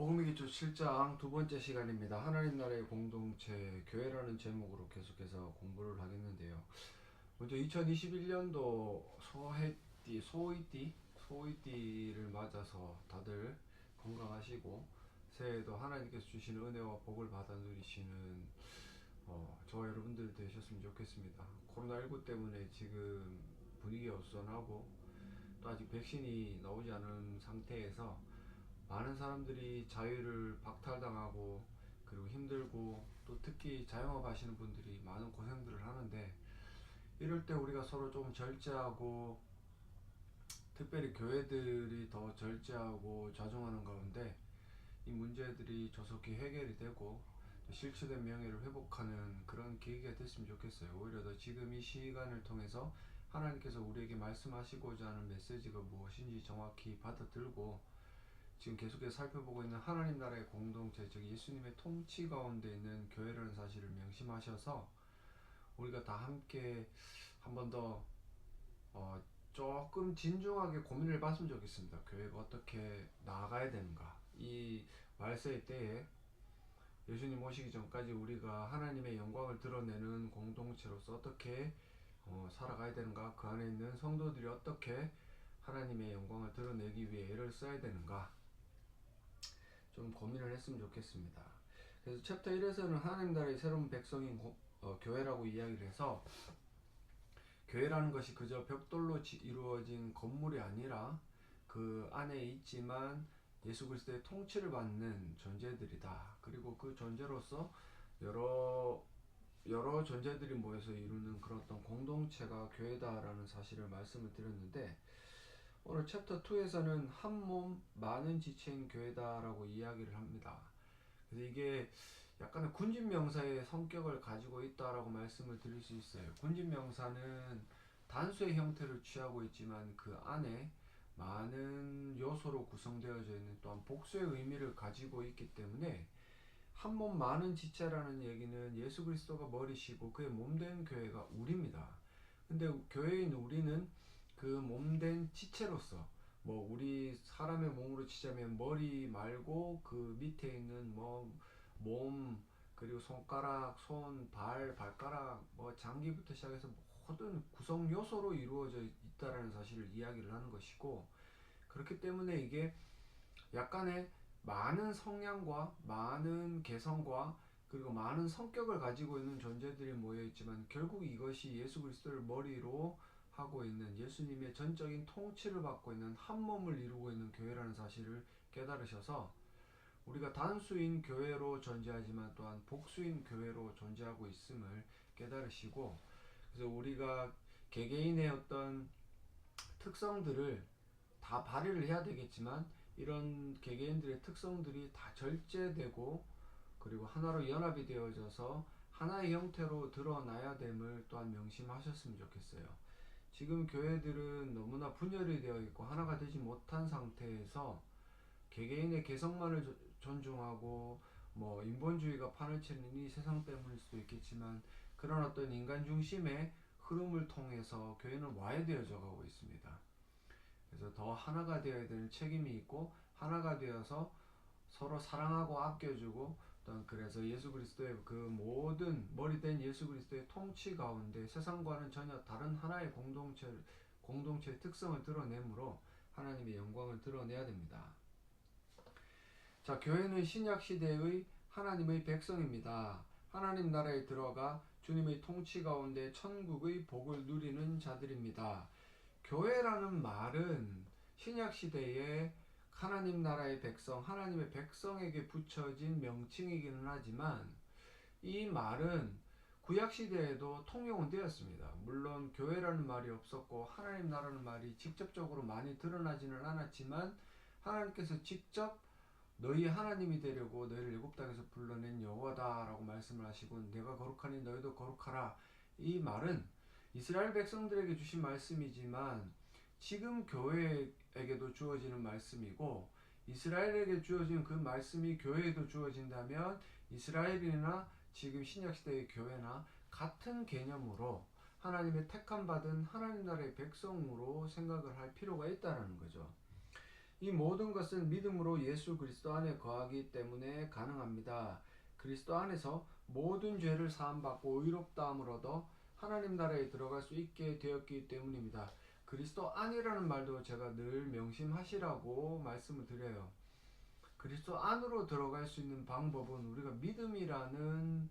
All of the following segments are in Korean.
복음기초 7장 두 번째 시간입니다. 하나님 나라의 공동체 교회라는 제목으로 계속해서 공부를 하겠는데요. 먼저 2021년도 소이띠를 맞아서 다들 건강하시고 새해에도 하나님께서 주시는 은혜와 복을 받아 누리시는 저와 여러분들 되셨으면 좋겠습니다. 코로나19 때문에 지금 분위기가 어수선하고 또 아직 백신이 나오지 않은 상태에서 많은 사람들이 자유를 박탈당하고 그리고 힘들고 또 특히 자영업 하시는 분들이 많은 고생들을 하는데, 이럴 때 우리가 서로 좀 절제하고 특별히 교회들이 더 절제하고 자중하는 가운데 이 문제들이 조속히 해결이 되고 실추된 명예를 회복하는 그런 계기가 됐으면 좋겠어요. 오히려 더 지금 이 시간을 통해서 하나님께서 우리에게 말씀하시고자 하는 메시지가 무엇인지 정확히 받아들고 지금 계속해서 살펴보고 있는 하나님 나라의 공동체, 즉 예수님의 통치 가운데 있는 교회라는 사실을 명심하셔서 우리가 다 함께 한 번 더 조금 진중하게 고민을 해봤으면 좋겠습니다. 교회가 어떻게 나아가야 되는가. 이 말세의 때에 예수님 오시기 전까지 우리가 하나님의 영광을 드러내는 공동체로서 어떻게 살아가야 되는가, 그 안에 있는 성도들이 어떻게 하나님의 영광을 드러내기 위해 애를 써야 되는가, 좀 고민을 했으면 좋겠습니다. 그래서 챕터 1에서는 하나님 나라의 새로운 백성인 교회라고 이야기를 해서, 교회라는 것이 그저 벽돌로 이루어진 건물이 아니라 그 안에 있지만 예수 그리스도의 통치를 받는 존재들이다. 그리고 그 존재로서 여러 존재들이 모여서 이루는 그런 어떤 공동체가 교회다라는 사실을 말씀을 드렸는데, 오늘 챕터 2에서는 한 몸 많은 지체인 교회다라고 이야기를 합니다. 그래서 이게 약간의 군진 명사의 성격을 가지고 있다라고 말씀을 드릴 수 있어요. 군진 명사는 단수의 형태를 취하고 있지만 그 안에 많은 요소로 구성되어져 있는, 또한 복수의 의미를 가지고 있기 때문에 한 몸 많은 지체라는 얘기는 예수 그리스도가 머리시고 그의 몸된 교회가 우리입니다. 근데 교회인 우리는 그 몸된 지체로서, 우리 사람의 몸으로 치자면 머리 말고 그 밑에 있는 몸, 그리고 손가락, 손, 발가락, 장기부터 시작해서 모든 구성 요소로 이루어져 있다라는 사실을 이야기를 하는 것이고, 그렇기 때문에 이게 약간의 많은 성향과 많은 개성과 그리고 많은 성격을 가지고 있는 존재들이 모여 있지만, 결국 이것이 예수 그리스도를 머리로 하고 있는 예수님의 전적인 통치를 받고 있는 한 몸을 이루고 있는 교회라는 사실을 깨달으셔서, 우리가 단수인 교회로 존재하지만 또한 복수인 교회로 존재하고 있음을 깨달으시고, 그래서 우리가 개개인의 어떤 특성들을 다 발휘를 해야 되겠지만 이런 개개인들의 특성들이 다 절제되고 그리고 하나로 연합이 되어져서 하나의 형태로 드러나야 됨을 또한 명심하셨으면 좋겠어요. 지금 교회들은 너무나 분열이 되어 있고 하나가 되지 못한 상태에서 개개인의 개성만을 존중하고 인본주의가 판을 치는 이 세상 때문일 수도 있겠지만, 그런 어떤 인간 중심의 흐름을 통해서 교회는 와해되어져 가고 있습니다. 그래서 더 하나가 되어야 되는 책임이 있고, 하나가 되어서 서로 사랑하고 아껴주고, 또한 그래서 예수 그리스도의 그 모든 머리된 예수 그리스도의 통치 가운데 세상과는 전혀 다른 하나의 공동체의 특성을 드러내므로 하나님의 영광을 드러내야 됩니다. 자, 교회는 신약 시대의 하나님의 백성입니다. 하나님 나라에 들어가 주님의 통치 가운데 천국의 복을 누리는 자들입니다. 교회라는 말은 신약 시대에 하나님 나라의 백성, 하나님의 백성에게 붙여진 명칭이기는 하지만, 이 말은 구약 시대에도 통용은 되었습니다. 물론 교회라는 말이 없었고 하나님 나라는 말이 직접적으로 많이 드러나지는 않았지만, 하나님께서 직접 너희 하나님이 되려고 너희를 애굽 땅에서 불러낸 여호와다라고 말씀을 하시고, 내가 거룩하니 너희도 거룩하라. 이 말은 이스라엘 백성들에게 주신 말씀이지만 지금 교회에게도 주어지는 말씀이고, 이스라엘에게 주어진 그 말씀이 교회에도 주어진다면 이스라엘이나 지금 신약시대의 교회나 같은 개념으로 하나님의 택함 받은 하나님 나라의 백성으로 생각을 할 필요가 있다는 거죠. 이 모든 것은 믿음으로 예수 그리스도 안에 거하기 때문에 가능합니다. 그리스도 안에서 모든 죄를 사함받고 의롭다함을 얻어 하나님 나라에 들어갈 수 있게 되었기 때문입니다. 그리스도 안이라는 말도 제가 늘 명심하시라고 말씀을 드려요. 그리스도 안으로 들어갈 수 있는 방법은 우리가 믿음이라는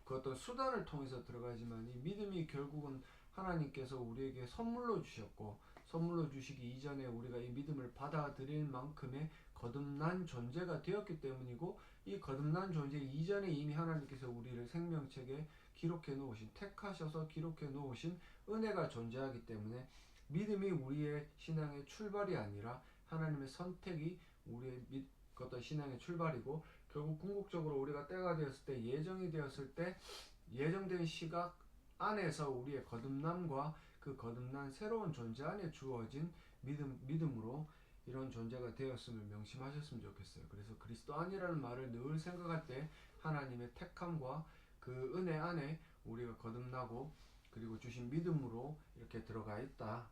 그 어떤 수단을 통해서 들어가지만, 이 믿음이 결국은 하나님께서 우리에게 선물로 주셨고, 선물로 주시기 이전에 우리가 이 믿음을 받아들일 만큼의 거듭난 존재가 되었기 때문이고, 이 거듭난 존재 이전에 이미 하나님께서 우리를 생명책에 기록해 놓으신, 택하셔서 기록해 놓으신 은혜가 존재하기 때문에 믿음이 우리의 신앙의 출발이 아니라 하나님의 선택이 우리의 어떤 신앙의 출발이고, 결국 궁극적으로 우리가 때가 되었을 때, 예정이 되었을 때 예정된 시각 안에서 우리의 거듭남과 그 거듭난 새로운 존재 안에 주어진 믿음으로 이런 존재가 되었음을 명심하셨으면 좋겠어요. 그래서 그리스도 안이라는 말을 늘 생각할 때 하나님의 택함과 그 은혜 안에 우리가 거듭나고, 그리고 주신 믿음으로 이렇게 들어가 있다.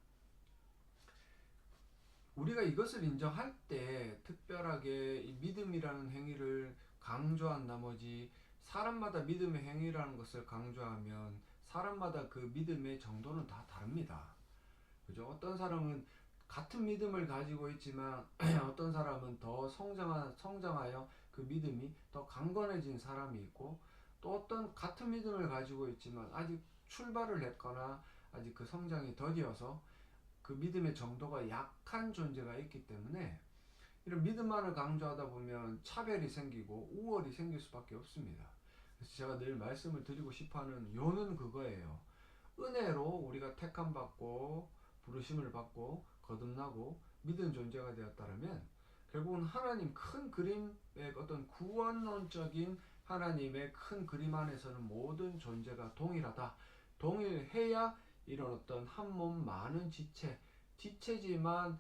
우리가 이것을 인정할 때 특별하게 이 믿음이라는 행위를 강조한 나머지, 사람마다 믿음의 행위라는 것을 강조하면 사람마다 그 믿음의 정도는 다 다릅니다. 그죠? 어떤 사람은 같은 믿음을 가지고 있지만 어떤 사람은 더 성장하여 그 믿음이 더 강건해진 사람이 있고, 또 어떤 같은 믿음을 가지고 있지만 아직 출발을 했거나 아직 그 성장이 더디어서 그 믿음의 정도가 약한 존재가 있기 때문에, 이런 믿음만을 강조하다 보면 차별이 생기고 우월이 생길 수밖에 없습니다. 그래서 제가 늘 말씀을 드리고 싶어하는 요는 그거예요. 은혜로 우리가 택함 받고 부르심을 받고 거듭나고 믿은 존재가 되었다면, 결국은 하나님 큰 그림의 어떤 구원론적인 하나님의 큰 그림 안에서는 모든 존재가 동일하다. 동일해야 이런 어떤 한 몸 많은 지체지만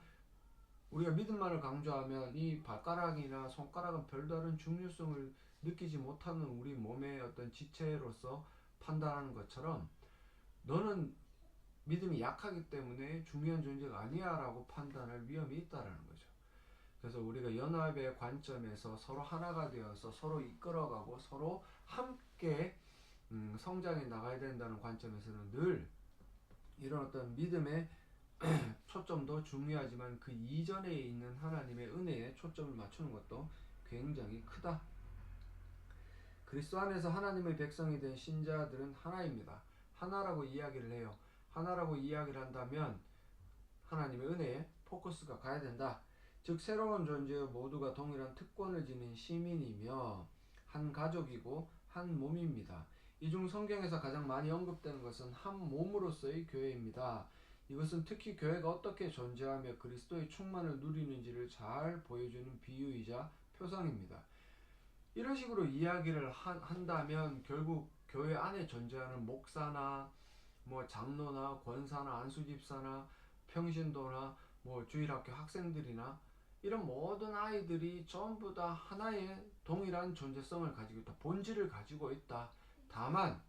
우리가 믿음만을 강조하면 이 발가락이나 손가락은 별다른 중요성을 느끼지 못하는 우리 몸의 어떤 지체로서 판단하는 것처럼, 너는 믿음이 약하기 때문에 중요한 존재가 아니야 라고 판단할 위험이 있다라는 거죠. 그래서 우리가 연합의 관점에서 서로 하나가 되어서 서로 이끌어가고 서로 함께 성장해 나가야 된다는 관점에서는 늘 이런 어떤 믿음의 초점도 중요하지만 그 이전에 있는 하나님의 은혜에 초점을 맞추는 것도 굉장히 크다. 그리스도 안에서 하나님의 백성이 된 신자들은 하나입니다. 하나라고 이야기를 해요. 하나라고 이야기를 한다면 하나님의 은혜에 포커스가 가야 된다. 즉 새로운 존재의 모두가 동일한 특권을 지닌 시민이며 한 가족이고 한 몸입니다. 이 중 성경에서 가장 많이 언급되는 것은 한 몸으로서의 교회입니다. 이것은 특히 교회가 어떻게 존재하며 그리스도의 충만을 누리는지를 잘 보여주는 비유이자 표상입니다. 이런 식으로 이야기를 한다면 결국 교회 안에 존재하는 목사나 뭐 장로나 권사나 안수집사나 평신도나 뭐 주일학교 학생들이나 이런 모든 아이들이 전부 다 하나의 동일한 존재성을 가지고 있다. 본질을 가지고 있다. 다만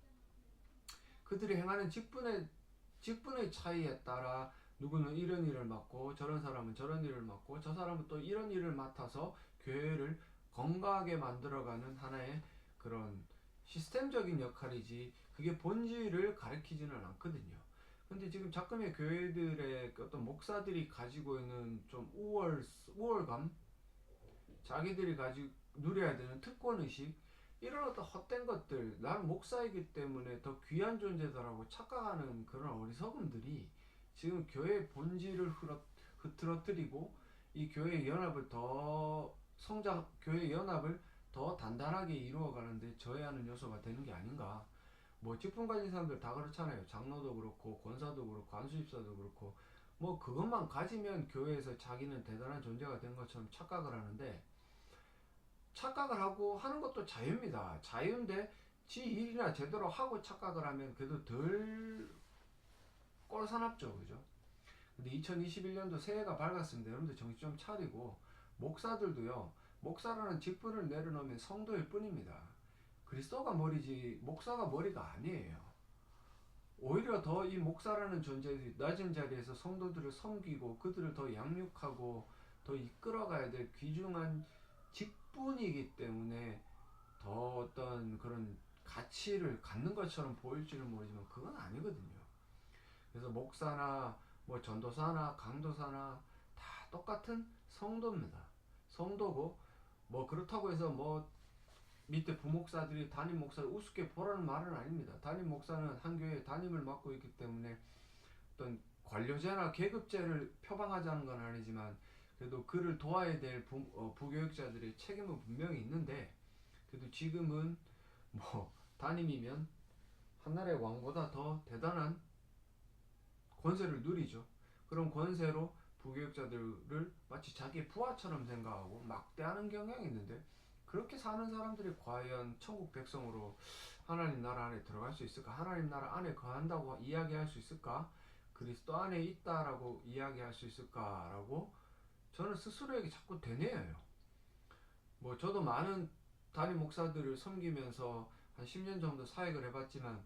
그들이 행하는 직분의 차이에 따라 누구는 이런 일을 맡고 저런 사람은 저런 일을 맡고 저 사람은 또 이런 일을 맡아서 교회를 건강하게 만들어가는 하나의 그런 시스템적인 역할이지, 그게 본질을 가리키지는 않거든요. 근데 지금 작금의 교회들의 어떤 목사들이 가지고 있는 좀 우월감, 자기들이 가지고 누려야 되는 특권의식, 이런 어떤 헛된 것들, 나는 목사이기 때문에 더 귀한 존재다라고 착각하는 그런 어리석음들이 지금 교회의 본질을 흐트러뜨리고 이 교회의 연합을 교회의 연합을 더 단단하게 이루어가는데 저해하는 요소가 되는 게 아닌가. 뭐 직분 가진 사람들 다 그렇잖아요. 장로도 그렇고 권사도 그렇고 안수집사도 그렇고, 뭐 그것만 가지면 교회에서 자기는 대단한 존재가 된 것처럼 착각을 하는데, 착각을 하고 하는 것도 자유입니다. 자유인데 지 일이나 제대로 하고 착각을 하면 그래도 덜 꼴사납죠. 그죠? 근데 2021년도 새해가 밝았습니다. 여러분들 정신 좀 차리고, 목사들도요, 목사라는 직분을 내려놓으면 성도일 뿐입니다. 그리스도가 머리지 목사가 머리가 아니에요. 오히려 더 이 목사라는 존재들이 낮은 자리에서 성도들을 섬기고 그들을 더 양육하고 더 이끌어가야 될 귀중한 직분이기 때문에 더 어떤 그런 가치를 갖는 것처럼 보일지는 모르지만 그건 아니거든요. 그래서 목사나 뭐 전도사나 강도사나 다 똑같은 성도입니다. 성도고 뭐 그렇다고 해서 뭐 밑에 부목사들이 담임 목사를 우습게 보라는 말은 아닙니다. 담임 목사는 한 교회의 담임을 맡고 있기 때문에 어떤 관료제나 계급제를 표방하자는 건 아니지만 그래도 그를 도와야 될 부교육자들의 책임은 분명히 있는데 그래도 지금은 뭐 담임이면 한나라의 왕보다 더 대단한 권세를 누리죠. 그런 권세로 부교육자들을 마치 자기 부하처럼 생각하고 막대하는 경향이 있는데 그렇게 사는 사람들이 과연 천국 백성으로 하나님 나라 안에 들어갈 수 있을까? 하나님 나라 안에 거한다고 이야기할 수 있을까? 그리스도 안에 있다라고 이야기할 수 있을까라고 저는 스스로에게 자꾸 되뇌어요. 뭐 저도 많은 담임 목사들을 섬기면서 한 10년 정도 사역을 해봤지만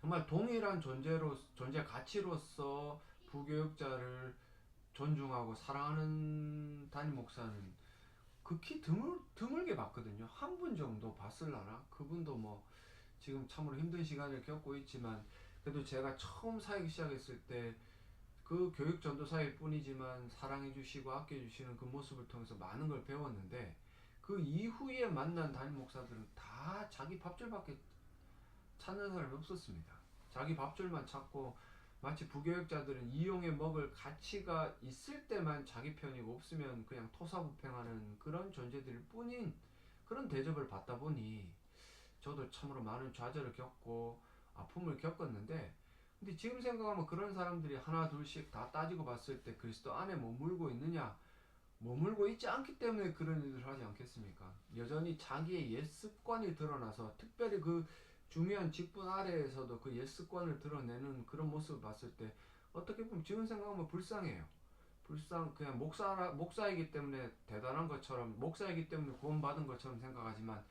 정말 동일한 존재 가치로서 부교육자를 존중하고 사랑하는 담임 목사는 극히 드물게 봤거든요. 한 분 정도 봤을라나? 그분도 뭐 지금 참으로 힘든 시간을 겪고 있지만 그래도 제가 처음 사역이 시작했을 때 그 교육 전도사일 뿐이지만 사랑해 주시고 아껴 주시는 그 모습을 통해서 많은 걸 배웠는데 그 이후에 만난 담임 목사들은 다 자기 밥줄밖에 찾는 사람이 없었습니다. 자기 밥줄만 찾고 마치 부교육자들은 이용해 먹을 가치가 있을 때만 자기 편이고 없으면 그냥 토사구팽하는 그런 존재들일 뿐인 그런 대접을 받다 보니 저도 참으로 많은 좌절을 겪고 아픔을 겪었는데 근데 지금 생각하면 그런 사람들이 하나 둘씩 다 따지고 봤을 때 그리스도 안에 머물고 있느냐 머물고 있지 않기 때문에 그런 일을 하지 않겠습니까? 여전히 자기의 옛 습관이 드러나서 특별히 그 중요한 직분 아래에서도 그 옛 습관을 드러내는 그런 모습을 봤을 때 어떻게 보면 지금 생각하면 불쌍해요. 그냥 목사이기 때문에 대단한 것처럼 목사이기 때문에 구원받은 것처럼 생각하지만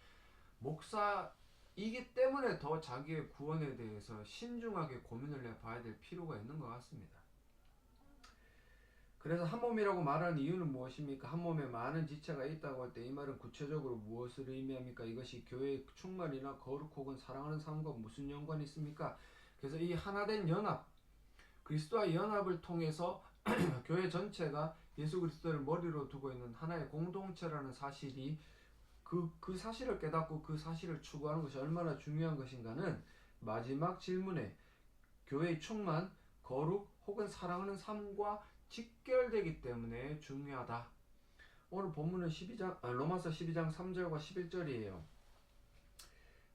목사이기 때문에 더 자기의 구원에 대해서 신중하게 고민을 해봐야 될 필요가 있는 것 같습니다. 그래서 한 몸이라고 말하는 이유는 무엇입니까? 한 몸에 많은 지체가 있다고 할 때 이 말은 구체적으로 무엇을 의미합니까? 이것이 교회의 충만이나 거룩 혹은 사랑하는 삶과 무슨 연관이 있습니까? 그래서 이 하나된 연합, 그리스도와 연합을 통해서 교회 전체가 예수 그리스도를 머리로 두고 있는 하나의 공동체라는 사실이 그 사실을 깨닫고 그 사실을 추구하는 것이 얼마나 중요한 것인가는 마지막 질문에 교회의 충만, 거룩 혹은 사랑하는 삶과 직결되기 때문에 중요하다. 오늘 본문은 로마서 12장 3절과 11절이에요.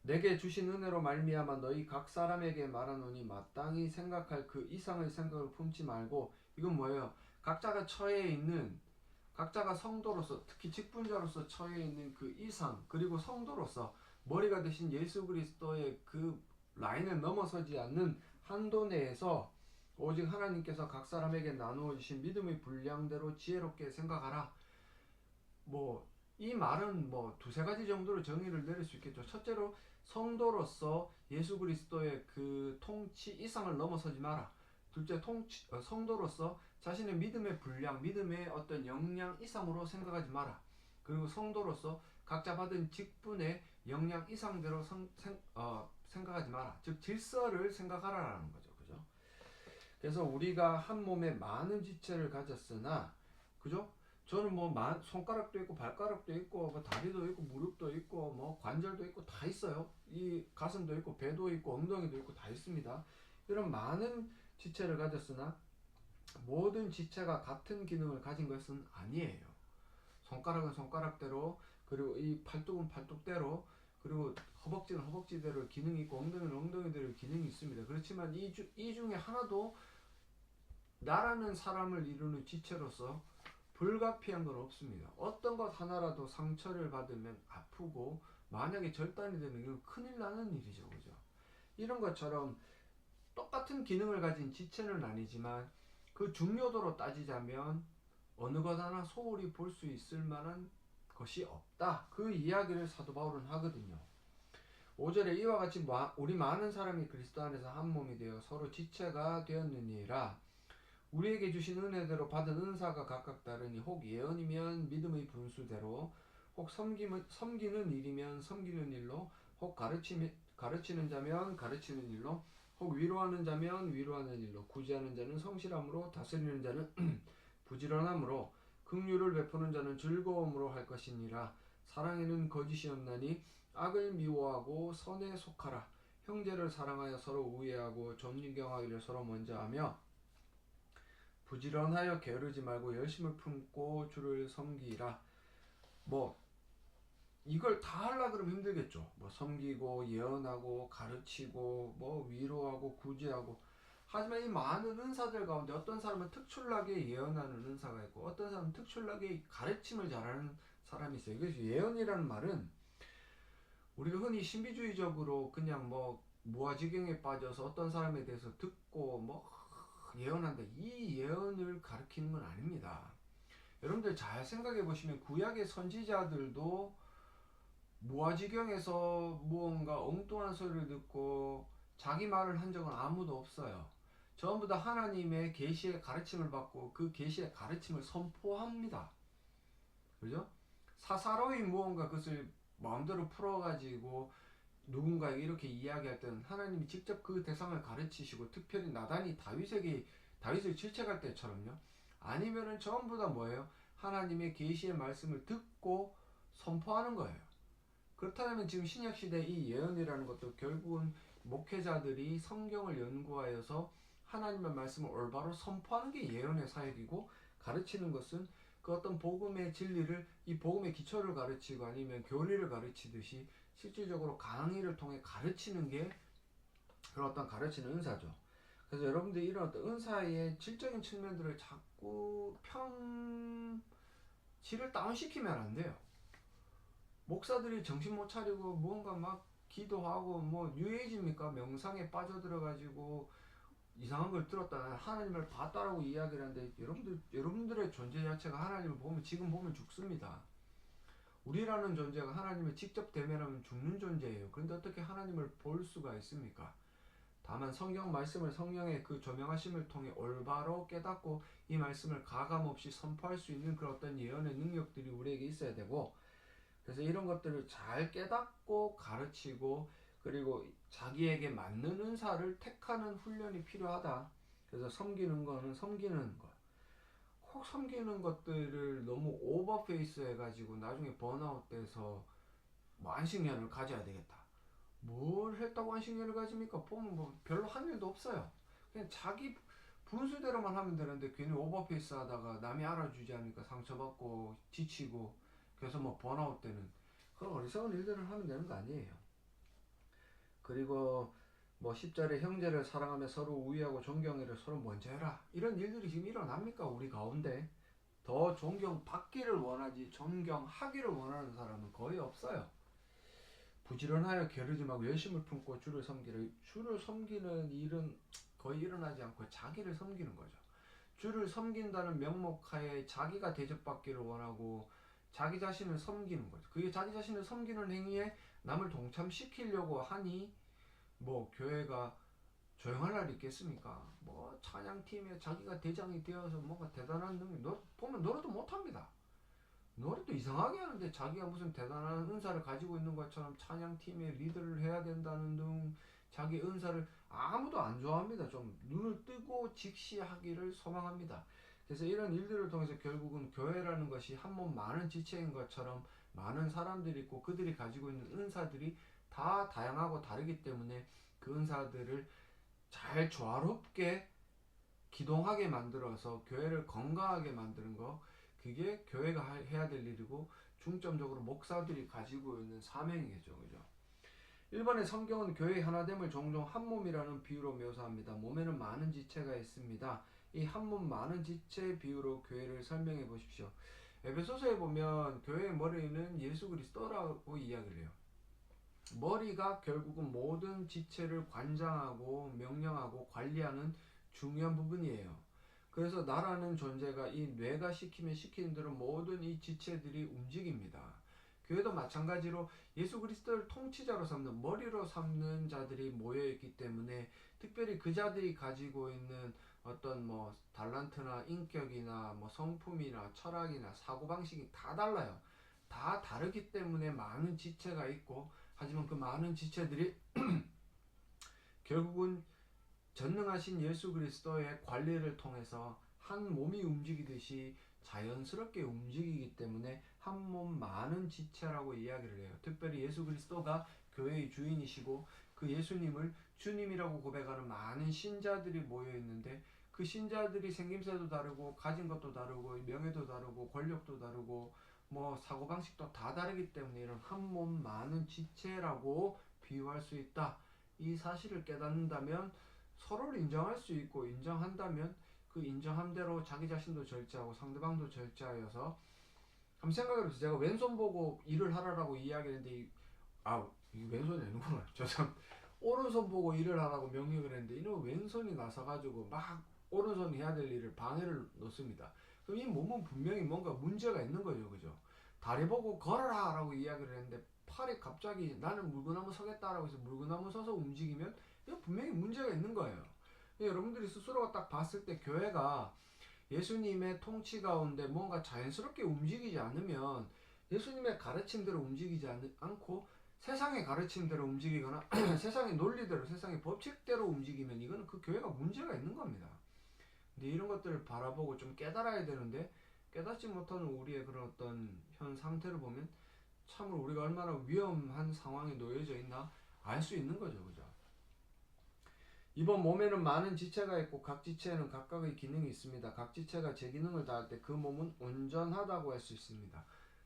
내게 주신 은혜로 말미암아 너희 각 사람에게 말하노니 마땅히 생각할 그 이상의 생각을 품지 말고 이건 뭐예요? 각자가 성도로서 특히 직분자로서 처해 있는 그 이상 그리고 성도로서 머리가 되신 예수 그리스도의 그 라인을 넘어서지 않는 한도 내에서 오직 하나님께서 각 사람에게 나누어 주신 믿음의 분량대로 지혜롭게 생각하라. 뭐 이 말은 뭐 두세 가지 정도로 정의를 내릴 수 있겠죠. 첫째로 성도로서 예수 그리스도의 그 통치 이상을 넘어서지 마라. 둘째 성도로서 자신의 믿음의 분량, 믿음의 어떤 역량 이상으로 생각하지 마라. 그리고 성도로서 각자 받은 직분의 역량 이상대로 생각하지 마라. 즉 질서를 생각하라라는 거죠. 그죠? 그래서 우리가 한 몸에 많은 지체를 가졌으나 그죠? 저는 뭐 손가락도 있고 발가락도 있고 뭐 다리도 있고 무릎도 있고 뭐 관절도 있고 다 있어요. 이 가슴도 있고 배도 있고 엉덩이도 있고 다 있습니다. 이런 많은 지체를 가졌으나 모든 지체가 같은 기능을 가진 것은 아니에요. 손가락은 손가락대로 그리고 이 팔뚝은 팔뚝대로 그리고 허벅지는 허벅지대로 기능이 있고 엉덩이는 엉덩이대로 기능이 있습니다. 그렇지만 이 중에 하나도 나라는 사람을 이루는 지체로서 불가피한 건 없습니다. 어떤 것 하나라도 상처를 받으면 아프고 만약에 절단이 되면 이건 큰일 나는 일이죠. 그죠? 이런 것처럼 똑같은 기능을 가진 지체는 아니지만 그 중요도로 따지자면 어느 것 하나 소홀히 볼 수 있을 만한 것이 없다. 그 이야기를 사도 바울은 하거든요. 5절에 이와 같이 우리 많은 사람이 그리스도 안에서 한 몸이 되어 서로 지체가 되었느니라. 우리에게 주신 은혜대로 받은 은사가 각각 다르니 혹 예언이면 믿음의 분수대로, 혹 섬기는 일이면 섬기는 일로, 혹 가르치는 자면 가르치는 일로, 혹 위로하는 자면 위로하는 일로, 구제하는 자는 성실함으로, 다스리는 자는 부지런함으로, 긍휼을 베푸는 자는 즐거움으로 할 것이니라. 사랑에는 거짓이 없나니 악을 미워하고 선에 속하라. 형제를 사랑하여 서로 우애하고 존경하기를 서로 먼저 하며 부지런하여 게으르지 말고 열심을 품고 주를 섬기라. 뭐 이걸 다 하려 그러면 힘들겠죠. 뭐 섬기고 예언하고 가르치고 뭐 위로하고 구제하고. 하지만 이 많은 은사들 가운데 어떤 사람은 특출나게 예언하는 은사가 있고 어떤 사람은 특출나게 가르침을 잘하는 사람이 있어요. 그래서 예언이라는 말은 우리가 흔히 신비주의적으로 그냥 뭐 무아지경에 빠져서 어떤 사람에 대해서 듣고 뭐 예언한다, 이 예언을 가리키는 건 아닙니다. 여러분들 잘 생각해 보시면 구약의 선지자들도 무아지경에서 무언가 엉뚱한 소리를 듣고 자기 말을 한 적은 아무도 없어요. 전부 다 하나님의 계시의 가르침을 받고 그 계시의 가르침을 선포합니다. 그죠? 사사로이 무언가 그것을 마음대로 풀어가지고 누군가에게 이렇게 이야기할 때는 하나님이 직접 그 대상을 가르치시고, 특별히 나단이 다윗을 질책할 때처럼요. 아니면은 전부 다 뭐예요? 하나님의 계시의 말씀을 듣고 선포하는 거예요. 그렇다면 지금 신약 시대 이 예언이라는 것도 결국은 목회자들이 성경을 연구하여서 하나님의 말씀을 올바로 선포하는 게 예언의 사역이고, 가르치는 것은 그 어떤 복음의 진리를, 이 복음의 기초를 가르치고 아니면 교리를 가르치듯이 실질적으로 강의를 통해 가르치는 게 그런 어떤 가르치는 은사죠. 그래서 여러분들이 이런 어떤 은사의 질적인 측면들을 자꾸 질을 다운시키면 안 돼요. 목사들이 정신 못 차리고 무언가 막 기도하고 뭐 뉴에이지입니까? 명상에 빠져들어가지고 이상한 걸 들었다, 하나님을 봤다라고 이야기를 하는데, 여러분들의 존재 자체가 하나님을 보면 지금 보면 죽습니다. 우리라는 존재가 하나님을 직접 대면하면 죽는 존재예요. 그런데 어떻게 하나님을 볼 수가 있습니까? 다만 성경 말씀을 성령의 그 조명하심을 통해 올바로 깨닫고 이 말씀을 가감없이 선포할 수 있는 그런 어떤 예언의 능력들이 우리에게 있어야 되고, 그래서 이런 것들을 잘 깨닫고 가르치고 그리고 자기에게 맞는 은사를 택하는 훈련이 필요하다. 그래서 섬기는 거는 섬기는 것. 꼭 섬기는 것들을 너무 오버페이스 해가지고 나중에 번아웃 돼서 뭐 안식년을 가져야 되겠다. 뭘 했다고 안식년을 가집니까? 보면 뭐 별로 한 일도 없어요. 그냥 자기 분수대로만 하면 되는데 괜히 오버페이스 하다가 남이 알아주지 않으니까 상처받고 지치고, 그래서 뭐 번아웃 되는 그런 어리석은 일들을 하면 되는 거 아니에요. 그리고 뭐 10절에 형제를 사랑하며 서로 우애하고 존경하기를 서로 먼저 해라, 이런 일들이 지금 일어납니까? 우리 가운데 더 존경받기를 원하지 존경하기를 원하는 사람은 거의 없어요. 부지런하여 게으르지 말고 열심을 품고 주를 섬기를. 주를 섬기는 일은 거의 일어나지 않고 자기를 섬기는 거죠. 주를 섬긴다는 명목하에 자기가 대접받기를 원하고 자기 자신을 섬기는 거죠. 그게 자기 자신을 섬기는 행위에 남을 동참시키려고 하니 뭐 교회가 조용할 날이 있겠습니까? 뭐 찬양팀에 자기가 대장이 되어서 뭔가 대단한 능력, 보면 노래도 못합니다. 노래도 이상하게 하는데 자기가 무슨 대단한 은사를 가지고 있는 것처럼 찬양팀의 리더를 해야 된다는 등 자기 은사를 아무도 안 좋아합니다. 좀 눈을 뜨고 직시하기를 소망합니다. 그래서 이런 일들을 통해서 결국은 교회라는 것이 한 몸 많은 지체인 것처럼 많은 사람들이 있고 그들이 가지고 있는 은사들이 다 다양하고 다르기 때문에 그 은사들을 잘 조화롭게 기동하게 만들어서 교회를 건강하게 만드는 거, 그게 교회가 해야 될 일이고 중점적으로 목사들이 가지고 있는 사명이겠죠. 그죠? 1번의 성경은 교회의 하나됨을 종종 한 몸이라는 비유로 묘사합니다. 몸에는 많은 지체가 있습니다. 이 한 몸 많은 지체 비유로 교회를 설명해 보십시오. 에베소서에 보면 교회의 머리는 예수 그리스도라고 이야기를 해요. 머리가 결국은 모든 지체를 관장하고 명령하고 관리하는 중요한 부분이에요. 그래서 나라는 존재가 이 뇌가 시키면 시키는 대로 모든 이 지체들이 움직입니다. 교회도 마찬가지로 예수 그리스도를 통치자로 삼는, 머리로 삼는 자들이 모여 있기 때문에 특별히 그 자들이 가지고 있는 어떤 뭐 달란트나 인격이나 뭐 성품이나 철학이나 사고방식이 다 달라요. 다 다르기 때문에 많은 지체가 있고, 하지만 그 많은 지체들이 결국은 전능하신 예수 그리스도의 관리를 통해서 한 몸이 움직이듯이 자연스럽게 움직이기 때문에 한 몸 많은 지체라고 이야기를 해요. 특별히 예수 그리스도가 교회의 주인이시고 그 예수님을 주님이라고 고백하는 많은 신자들이 모여 있는데, 그 신자들이 생김새도 다르고 가진 것도 다르고 명예도 다르고 권력도 다르고 뭐 사고방식도 다 다르기 때문에 이런 한 몸 많은 지체라고 비유할 수 있다. 이 사실을 깨닫는다면 서로를 인정할 수 있고, 인정한다면 그 인정한 대로 자기 자신도 절제하고 상대방도 절제하여서, 한번 생각해보세요. 제가 왼손 보고 일을 하라고 이야기했는데 이 왼손이 아니구나. 저 참 오른손 보고 일을 하라고 명령을 했는데 이놈 왼손이 나서가지고 막 오른손이 해야 될 일을 방해를 놓습니다. 그럼 이 몸은 분명히 뭔가 문제가 있는 거죠, 그죠? 다리 보고 걸어라 라고 이야기를 했는데 팔이 갑자기 나는 물구나무 서겠다라고 해서 물구나무 서서 움직이면 이거 분명히 문제가 있는 거예요. 여러분들이 스스로가 딱 봤을 때 교회가 예수님의 통치 가운데 뭔가 자연스럽게 움직이지 않으면, 예수님의 가르침대로 움직이지 않고 세상의 가르침대로 움직이거나 세상의 논리대로, 세상의 법칙대로 움직이면 이거는 그 교회가 문제가 있는 겁니다. 근데 이런 것들을 바라보고 좀 깨달아야 되는데, 깨닫지 못하는 우리의 그런 어떤 현 상태를 보면 참으로 우리가 얼마나 위험한 상황에 놓여져 있나 알 수 있는 거죠, 그죠? 이번 몸에는 많은 지체가 있고 각 지체에는 각각의 기능이 있습니다. 각 지체가 제 기능을 다할 때 그 몸은 온전하다고 할 수 있습니다.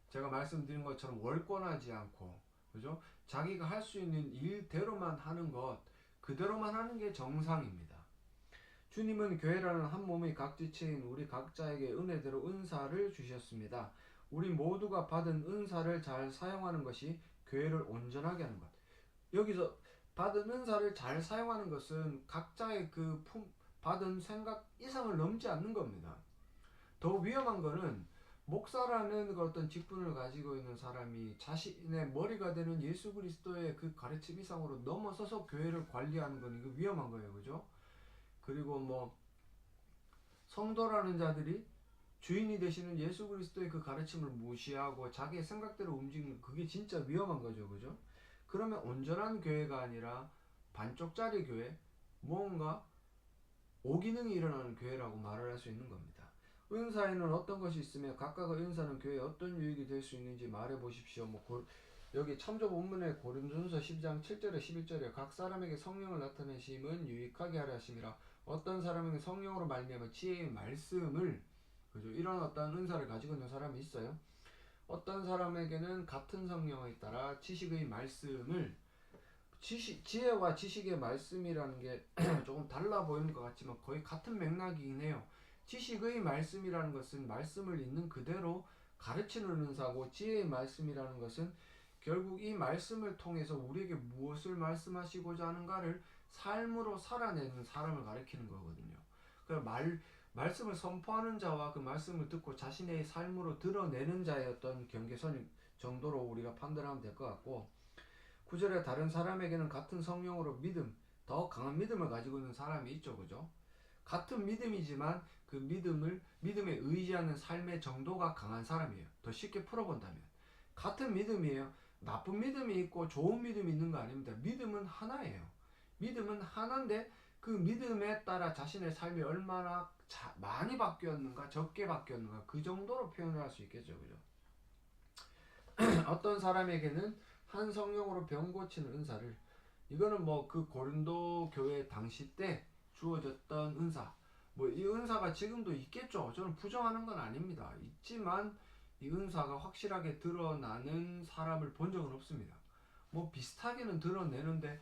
제가 말씀드린 것처럼 월권하지 않고, 그죠? 자기가 할 수 있는 일대로만 하는 것, 그대로만 하는 게 정상입니다. 주님은 교회라는 한 몸의 각 지체인 우리 각자에게 은혜대로 은사를 주셨습니다. 우리 모두가 받은 은사를 잘 사용하는 것이 교회를 온전하게 하는 것. 여기서 받은 은사를 잘 사용하는 것은 각자의 받은 생각 이상을 넘지 않는 겁니다. 더 위험한 거는 목사라는 그 어떤 직분을 가지고 있는 사람이 자신의 머리가 되는 예수 그리스도의 그 가르침 이상으로 넘어서서 교회를 관리하는 건 이거 위험한 거예요, 그죠? 그리고 뭐 성도라는 자들이 주인이 되시는 예수 그리스도의 그 가르침을 무시하고 자기의 생각대로 움직이는, 그게 진짜 위험한 거죠, 그죠? 그러면 온전한 교회가 아니라 반쪽짜리 교회, 뭔가 오기능이 일어나는 교회라고 말을 할 수 있는 겁니다. 은사에는 어떤 것이 있으며 각각의 은사는 교회에 어떤 유익이 될 수 있는지 말해 보십시오. 여기 참조 본문에 고린도전서 10장 7절에 11절에 각 사람에게 성령을 나타내심은 유익하게 하려 하심이라. 어떤 사람에게 성령으로 말미암아 지혜의 말씀을, 그죠? 이런 어떤 은사를 가지고 있는 사람이 있어요. 어떤 사람에게는 같은 성령에 따라 지식의 말씀을, 지혜와 지식의 말씀이라는 게 조금 달라 보이는 것 같지만 거의 같은 맥락이긴 해요. 지식의 말씀이라는 것은 말씀을 있는 그대로 가르치는 은사고, 지혜의 말씀이라는 것은 결국 이 말씀을 통해서 우리에게 무엇을 말씀하시고자 하는가를 삶으로 살아내는 사람을 가리키는 거거든요. 말씀을 선포하는 자와 그 말씀을 듣고 자신의 삶으로 드러내는 자의 어떤 경계선 정도로 우리가 판단하면 될 것 같고, 9절에 다른 사람에게는 같은 성령으로 더 강한 믿음을 가지고 있는 사람이 있죠, 그죠? 같은 믿음이지만 그 믿음에 의지하는 삶의 정도가 강한 사람이에요. 더 쉽게 풀어본다면 같은 믿음이에요. 나쁜 믿음이 있고 좋은 믿음이 있는 거 아닙니다. 믿음은 하나예요. 믿음은 하나인데 그 믿음에 따라 자신의 삶이 얼마나 많이 바뀌었는가 적게 바뀌었는가, 그 정도로 표현을 할 수 있겠죠, 그죠? 어떤 사람에게는 한 성령으로 병 고치는 은사를, 이거는 뭐 그 고린도 교회 당시 때 주어졌던 은사, 뭐 이 은사가 지금도 있겠죠. 저는 부정하는 건 아닙니다. 있지만 이 은사가 확실하게 드러나는 사람을 본 적은 없습니다. 뭐 비슷하게는 드러내는데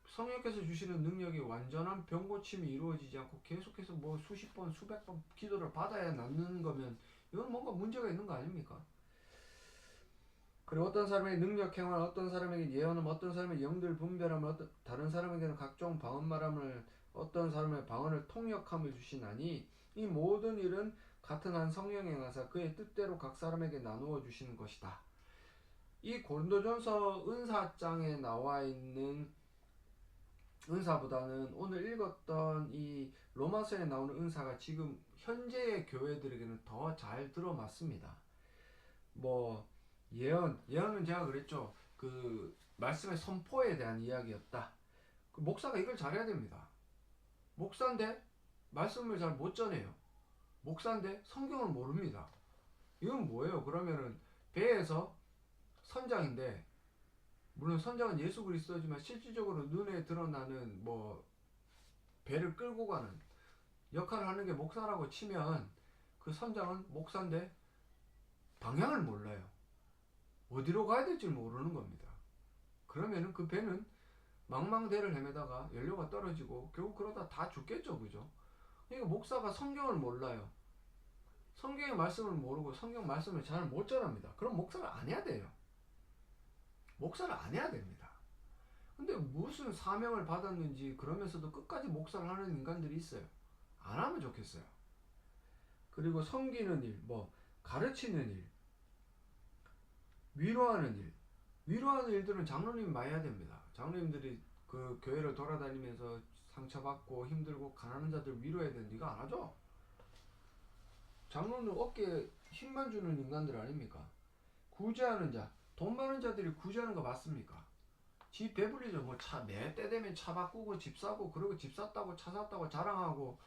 성령께서 주시는 능력이 완전한 병 고침이 이루어지지 않고 계속해서 뭐 수십 번 수백 번 기도를 받아야 낫는 거면 이건 뭔가 문제가 있는 거 아닙니까? 그리고 어떤 사람에게 능력 행함, 어떤 사람에게 예언함, 어떤 사람에게 영들 분별함, 다른 사람에게는 각종 방언 말함을, 어떤 사람의 방언을 통역함을 주시나니 이 모든 일은 같은 한 성령의 은사 그의 뜻대로 각 사람에게 나누어 주시는 것이다. 이 고린도전서 은사장에 나와 있는 은사보다는 오늘 읽었던 이 로마서에 나오는 은사가 지금 현재의 교회들에게는 더 잘 들어맞습니다. 뭐 예언은 제가 그랬죠. 그 말씀의 선포에 대한 이야기였다. 그 목사가 이걸 잘해야 됩니다. 목사인데 말씀을 잘 못 전해요. 목사인데 성경을 모릅니다. 이건 뭐예요? 그러면은 배에서 선장인데, 물론 선장은 예수 그리스도지만 실질적으로 눈에 드러나는 뭐 배를 끌고 가는 역할을 하는 게 목사라고 치면 그 선장은 목사인데 방향을 몰라요. 어디로 가야 될지 모르는 겁니다. 그러면은 그 배는 망망대를 헤매다가 연료가 떨어지고 결국 그러다 다 죽겠죠, 그죠? 그러니까 목사가 성경을 몰라요. 성경의 말씀을 모르고 성경 말씀을 잘 못 전합니다. 그럼 목사를 안 해야 돼요. 목사를 안 해야 됩니다. 근데 무슨 사명을 받았는지 그러면서도 끝까지 목사를 하는 인간들이 있어요. 안 하면 좋겠어요. 그리고 섬기는 일, 뭐 가르치는 일, 위로하는 일. 위로하는 일들은 장로님이 많이 해야 됩니다. 장로님들이 그 교회를 돌아다니면서 상처받고 힘들고 가난한 자들 위로해야 되는데 이거 안 하죠? 장로는 어깨에 힘만 주는 인간들 아닙니까? 구제하는 자, 돈 많은 자들이 구제하는 거 맞습니까? 집 배불리죠. 뭐 매 때 되면 차 바꾸고 집 사고 그리고 집 샀다고 차 샀다고 자랑하고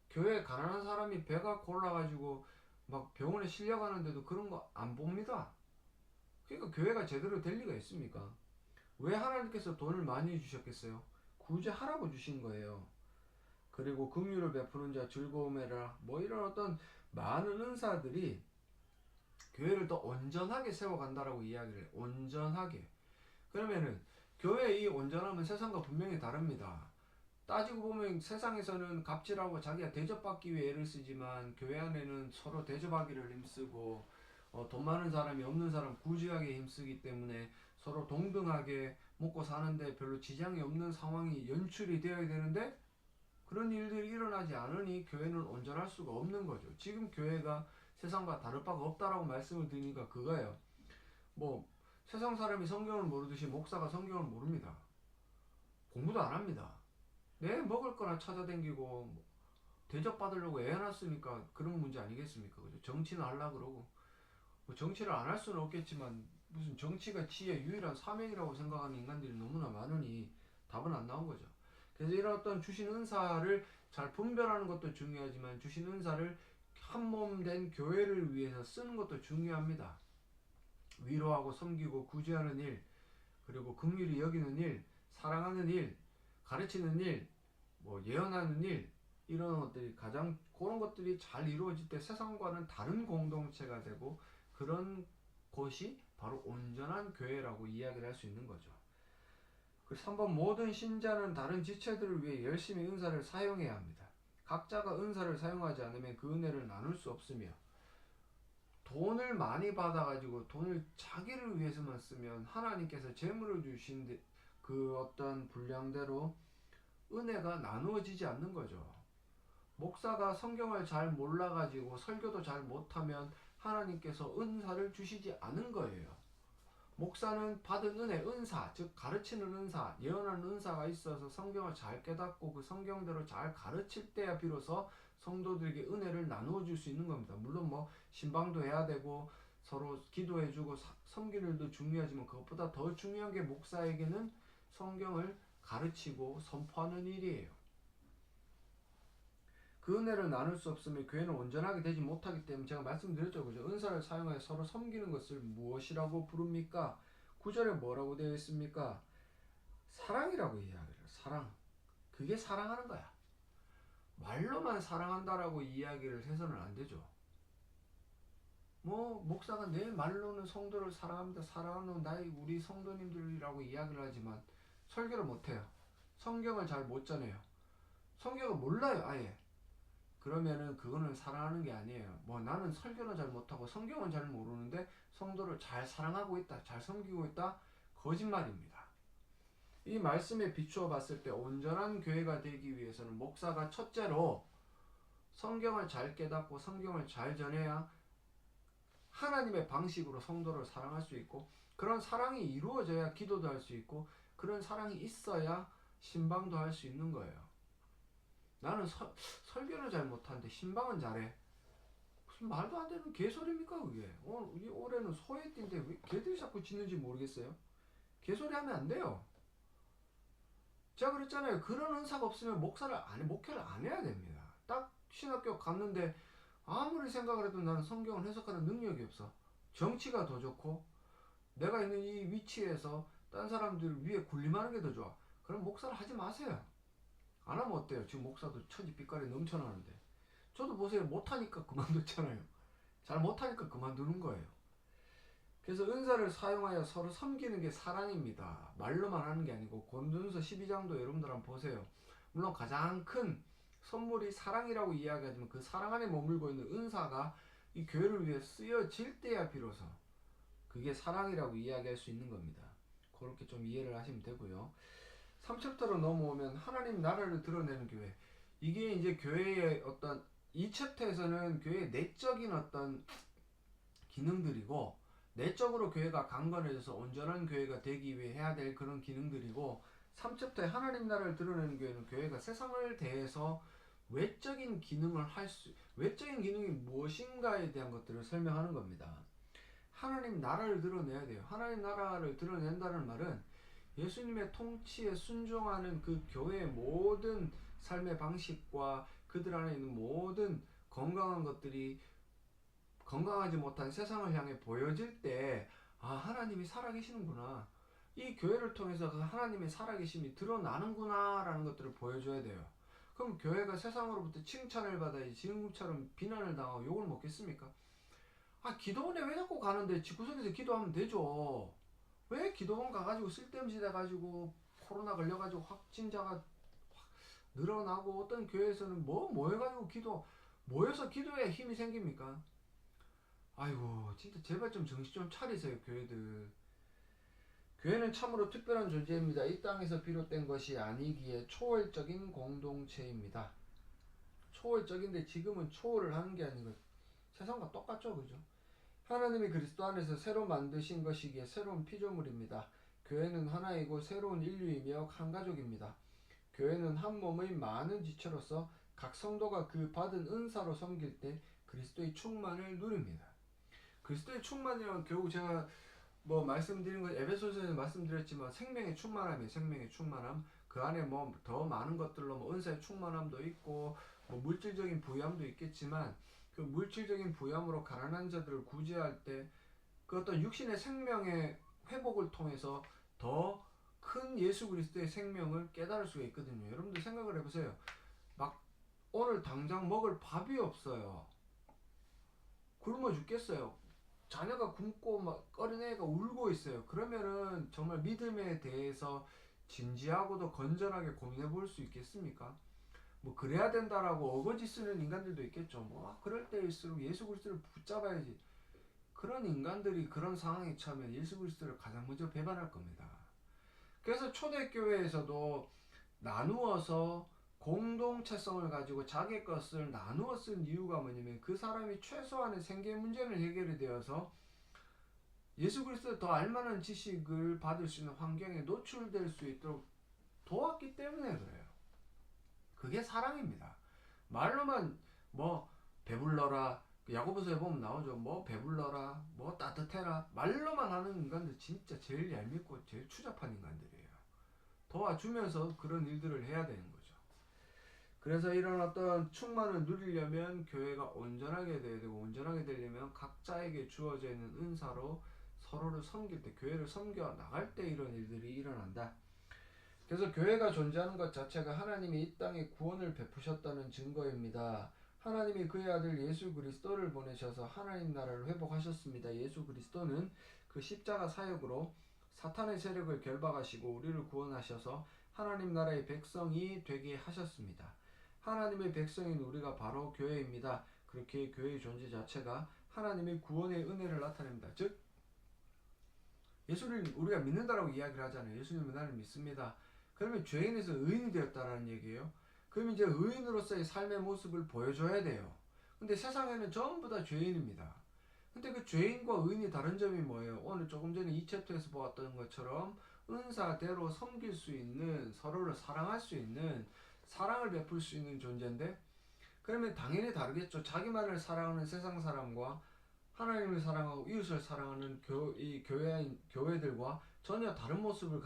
교회 가난한 사람이 배가 골라가지고 막 병원에 실려가는데도 그런 거 안 봅니다. 그러니까 교회가 제대로 될 리가 있습니까? 왜 하나님께서 돈을 많이 주셨겠어요? 구제하라고 주신 거예요. 그리고 긍휼을 베푸는 자 즐거움에라 뭐 이런 어떤 많은 은사들이 교회를 더 온전하게 세워간다라고 이야기를 해요. 온전하게. 그러면은 교회의 이 온전함은 세상과 분명히 다릅니다. 따지고 보면 세상에서는 갑질하고 자기가 대접받기 위해 애를 쓰지만 교회 안에는 서로 대접하기를 힘쓰고 돈 많은 사람이 없는 사람 구제하게 힘쓰기 때문에 서로 동등하게 먹고 사는데 별로 지장이 없는 상황이 연출이 되어야 되는데 그런 일들이 일어나지 않으니 교회는 온전할 수가 없는 거죠. 지금 교회가 세상과 다를 바가 없다라고 말씀을 드리니까 그거예요. 뭐 세상 사람이 성경을 모르듯이 목사가 성경을 모릅니다. 공부도 안 합니다. 내 먹을 거나 찾아다니고 대접받으려고 애해놨으니까 그런 문제 아니겠습니까? 그죠? 정치는 하려고 그러고 뭐 정치를 안 할 수는 없겠지만 무슨 정치가 지의 유일한 사명이라고 생각하는 인간들이 너무나 많으니 답은 안 나온 거죠. 그래서 이런 어떤 주신 은사를 잘 분별하는 것도 중요하지만 주신 은사를 한몸된 교회를 위해서 쓰는 것도 중요합니다. 위로하고 섬기고 구제하는 일, 그리고 긍휼히 여기는 일, 사랑하는 일, 가르치는 일, 뭐 예언하는 일, 이런 것들이 가장 그런 것들이 잘 이루어질 때 세상과는 다른 공동체가 되고 그런 것이 바로 온전한 교회라고 이야기를 할 수 있는 거죠. 그 3번 모든 신자는 다른 지체들을 위해 열심히 은사를 사용해야 합니다. 각자가 은사를 사용하지 않으면 그 은혜를 나눌 수 없으며 돈을 많이 받아가지고 돈을 자기를 위해서만 쓰면 하나님께서 재물을 주신 그 어떤 분량대로 은혜가 나누어지지 않는 거죠. 목사가 성경을 잘 몰라가지고 설교도 잘 못하면 하나님께서 은사를 주시지 않은 거예요. 목사는 받은 은혜, 은사, 즉 가르치는 은사, 예언하는 은사가 있어서 성경을 잘 깨닫고 그 성경대로 잘 가르칠 때야 비로소 성도들에게 은혜를 나누어 줄 수 있는 겁니다. 물론 뭐 신방도 해야 되고 서로 기도해주고 섬기는 일도 중요하지만 그것보다 더 중요한 게 목사에게는 성경을 가르치고 선포하는 일이에요. 그 은혜를 나눌 수 없으면 교회는 온전하게 되지 못하기 때문에 제가 말씀드렸죠. 그죠? 은사를 사용하여 서로 섬기는 것을 무엇이라고 부릅니까? 9절에 뭐라고 되어 있습니까? 사랑이라고 이야기를 해요. 사랑. 그게 사랑하는 거야. 말로만 사랑한다라고 이야기를 해서는 안 되죠. 뭐 목사가 내 말로는 성도를 사랑합니다. 사랑하는 나의 우리 성도님들이라고 이야기를 하지만 설교를 못해요. 성경을 잘 못 전해요. 성경을 몰라요. 아예. 그러면은 그거는 사랑하는 게 아니에요. 뭐 나는 설교는 잘 못하고 성경은 잘 모르는데 성도를 잘 사랑하고 있다, 잘 섬기고 있다, 거짓말입니다. 이 말씀에 비추어 봤을 때 온전한 교회가 되기 위해서는 목사가 첫째로 성경을 잘 깨닫고 성경을 잘 전해야 하나님의 방식으로 성도를 사랑할 수 있고, 그런 사랑이 이루어져야 기도도 할 수 있고, 그런 사랑이 있어야 신방도 할 수 있는 거예요. 나는 설교를 잘 못하는데 신방은 잘해. 무슨 말도 안 되는 개소리입니까 그게. 올해는 소개팅인데 왜 개들이 자꾸 짖는지 모르겠어요. 개소리 하면 안 돼요. 제가 그랬잖아요. 그런 은사가 없으면 목회를 안 해야 됩니다. 딱 신학교 갔는데 아무리 생각을 해도 나는 성경을 해석하는 능력이 없어. 정치가 더 좋고 내가 있는 이 위치에서 딴 사람들 위에 군림하는 게 더 좋아. 그럼 목사를 하지 마세요. 안 하면 어때요? 지금 목사도 천지 빛깔이 넘쳐나는데. 저도 보세요. 못하니까 그만뒀잖아요. 잘 못하니까 그만두는 거예요. 그래서 은사를 사용하여 서로 섬기는 게 사랑입니다. 말로만 하는 게 아니고 고린도전서 12장도 여러분들 한번 보세요. 물론 가장 큰 선물이 사랑이라고 이야기하지만 그 사랑 안에 머물고 있는 은사가 이 교회를 위해 쓰여질 때야 비로소 그게 사랑이라고 이야기할 수 있는 겁니다. 그렇게 좀 이해를 하시면 되고요. 3챕터로 넘어오면 하나님 나라를 드러내는 교회. 이게 이제 교회의 어떤 이 챕터에서는 교회의 내적인 어떤 기능들이고, 내적으로 교회가 강건해져서 온전한 교회가 되기 위해 해야 될 그런 기능들이고, 3챕터에 하나님 나라를 드러내는 교회는 교회가 세상을 대해서 외적인 외적인 기능이 무엇인가에 대한 것들을 설명하는 겁니다. 하나님 나라를 드러내야 돼요. 하나님 나라를 드러낸다는 말은 예수님의 통치에 순종하는 그 교회의 모든 삶의 방식과 그들 안에 있는 모든 건강한 것들이 건강하지 못한 세상을 향해 보여질 때, 아, 하나님이 살아계시는구나. 이 교회를 통해서 그 하나님의 살아계심이 드러나는구나 라는 것들을 보여줘야 돼요. 그럼 교회가 세상으로부터 칭찬을 받아야지 지금처럼 비난을 당하고 욕을 먹겠습니까? 아, 기도원에 왜 자꾸 가는데 집구석에서 기도하면 되죠. 왜 기도원 가가지고 쓸데없이 돼가지고 코로나 걸려가지고 확진자가 확 늘어나고, 어떤 교회에서는 모여가지고 모여서 기도해야 힘이 생깁니까? 아이고, 진짜 제발 좀 정신 좀 차리세요, 교회들. 교회는 참으로 특별한 존재입니다. 이 땅에서 비롯된 것이 아니기에 초월적인 공동체입니다. 초월적인데 지금은 초월을 하는 게 아니고 세상과 똑같죠, 그죠? 하나님이 그리스도 안에서 새로 만드신 것이기에 새로운 피조물입니다. 교회는 하나이고 새로운 인류이며 한 가족입니다. 교회는 한 몸의 많은 지체로서 각 성도가 그 받은 은사로 섬길 때 그리스도의 충만을 누립니다. 그리스도의 충만이란 결국 제가 말씀드린 건 에베소서에서 말씀드렸지만 생명의 충만함이에요. 생명의 충만함. 그 안에 더 많은 것들로 은사의 충만함도 있고 물질적인 부유함도 있겠지만, 그 물질적인 부유함으로 가난한 자들을 구제할 때 그 어떤 육신의 생명의 회복을 통해서 더 큰 예수 그리스도의 생명을 깨달을 수가 있거든요. 여러분들 생각을 해보세요. 막 오늘 당장 먹을 밥이 없어요. 굶어 죽겠어요. 자녀가 굶고 막 어린애가 울고 있어요. 그러면은 정말 믿음에 대해서 진지하고도 건전하게 고민해 볼 수 있겠습니까? 그래야 된다라고 어거지 쓰는 인간들도 있겠죠. 그럴 때일수록 예수 그리스도를 붙잡아야지. 그런 인간들이 그런 상황에 처하면 예수 그리스도를 가장 먼저 배반할 겁니다. 그래서 초대교회에서도 나누어서 공동체성을 가지고 자기 것을 나누어 쓴 이유가 뭐냐면, 그 사람이 최소한의 생계 문제는 해결이 되어서 예수 그리스도를 더 알만한 지식을 받을 수 있는 환경에 노출될 수 있도록 도왔기 때문에 그래요. 그게 사랑입니다. 말로만 배불러라, 야고보서에 보면 나오죠. 배불러라, 따뜻해라, 말로만 하는 인간들 진짜 제일 얄밉고 제일 추잡한 인간들이에요. 도와주면서 그런 일들을 해야 되는 거죠. 그래서 이런 어떤 충만을 누리려면 교회가 온전하게 돼야 되고, 온전하게 되려면 각자에게 주어져 있는 은사로 서로를 섬길 때, 교회를 섬겨 나갈 때 이런 일들이 일어난다. 그래서 교회가 존재하는 것 자체가 하나님이 이 땅에 구원을 베푸셨다는 증거입니다. 하나님이 그의 아들 예수 그리스도를 보내셔서 하나님 나라를 회복하셨습니다. 예수 그리스도는 그 십자가 사역으로 사탄의 세력을 결박하시고 우리를 구원하셔서 하나님 나라의 백성이 되게 하셨습니다. 하나님의 백성인 우리가 바로 교회입니다. 그렇게 교회의 존재 자체가 하나님의 구원의 은혜를 나타냅니다. 즉, 예수를 우리가 믿는다라고 이야기를 하잖아요. 예수님은 나를 믿습니다. 그러면 죄인에서 의인이 되었다라는 얘기예요. 그럼 이제 의인으로서의 삶의 모습을 보여줘야 돼요. 근데 세상에는 전부 다 죄인입니다. 근데 그 죄인과 의인이 다른 점이 뭐예요? 오늘 조금 전에 이 챕터에서 보았던 것처럼 은사대로 섬길 수 있는, 서로를 사랑할 수 있는, 사랑을 베풀 수 있는 존재인데, 그러면 당연히 다르겠죠. 자기만을 사랑하는 세상 사람과 하나님을 사랑하고 이웃을 사랑하는 이 교회들과 전혀 다른 모습을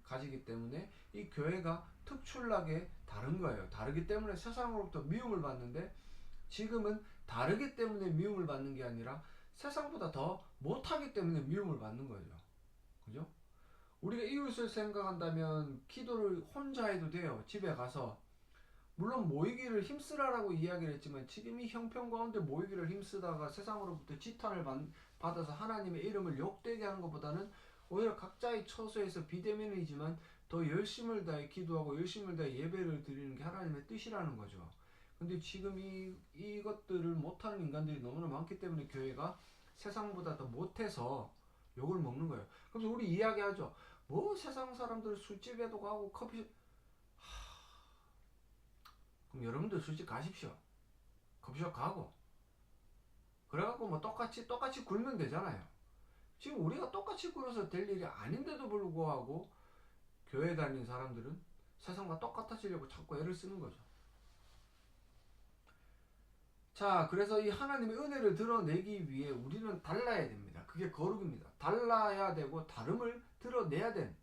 가지기 때문에 이 교회가 특출나게 다른 거예요. 다르기 때문에 세상으로부터 미움을 받는데, 지금은 다르기 때문에 미움을 받는 게 아니라 세상보다 더 못하기 때문에 미움을 받는 거죠. 그죠? 우리가 이웃을 생각한다면 기도를 혼자 해도 돼요. 집에 가서. 물론 모이기를 힘쓰라라고 이야기를 했지만, 지금 이 형편 가운데 모이기를 힘쓰다가 세상으로부터 지탄을 받아서 하나님의 이름을 욕되게 하는 것보다는 오히려 각자의 처소에서 비대면이지만 더 열심을 다해 기도하고 열심을 다해 예배를 드리는 게 하나님의 뜻이라는 거죠. 근데 지금 이것들을 못하는 인간들이 너무나 많기 때문에 교회가 세상보다 더 못해서 욕을 먹는 거예요. 그래서 우리 이야기하죠. 뭐 세상 사람들 술집에도 가고 커피숍. 그럼 여러분들 술집 가십시오. 커피숍 가고. 그래갖고 뭐 똑같이 굴면 되잖아요. 지금 우리가 똑같이 굴어서 될 일이 아닌데도 불구하고 교회 다니는 사람들은 세상과 똑같아지려고 자꾸 애를 쓰는 거죠. 자, 그래서 이 하나님의 은혜를 드러내기 위해 우리는 달라야 됩니다. 그게 거룩입니다. 달라야 되고 다름을 드러내야 된.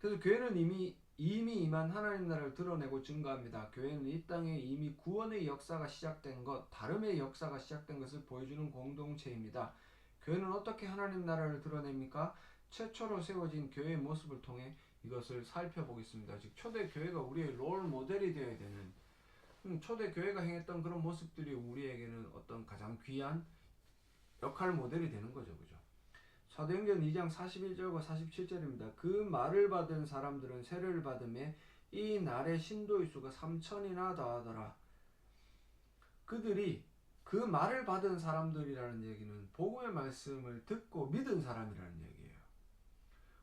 그래서 교회는 이미 임한 하나님 나라를 드러내고 증거합니다. 교회는 이 땅에 이미 구원의 역사가 시작된 것, 다름의 역사가 시작된 것을 보여주는 공동체입니다. 교회는 어떻게 하나님 나라를 드러냅니까? 최초로 세워진 교회의 모습을 통해 이것을 살펴보겠습니다. 즉 초대 교회가 우리의 롤 모델이 되어야 되는, 초대 교회가 행했던 그런 모습들이 우리에게는 어떤 가장 귀한 역할 모델이 되는 거죠. 그죠? 사도행전 2장 41절과 47절입니다. 그 말을 받은 사람들은 세례를 받음에 이 날의 신도의 수가 3천이나 더하더라. 그들이 그 말을 받은 사람들이라는 얘기는 복음의 말씀을 듣고 믿은 사람이라는 얘기예요.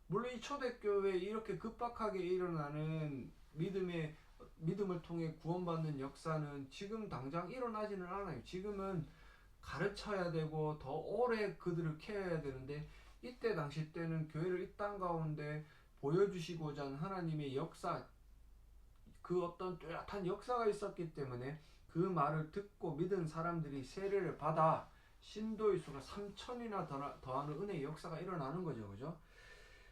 물론 이 초대교회에 이렇게 급박하게 일어나는 믿음을 통해 구원받는 역사는 지금 당장 일어나지는 않아요. 지금은 가르쳐야 되고 더 오래 그들을 케어해야 되는데, 이때 당시 때는 교회를 이 땅 가운데 보여주시고자 하는 하나님의 역사, 그 어떤 뚜렷한 역사가 있었기 때문에 그 말을 듣고 믿은 사람들이 세례를 받아 신도의 수가 3천이나 더하는 은혜의 역사가 일어나는 거죠. 그죠?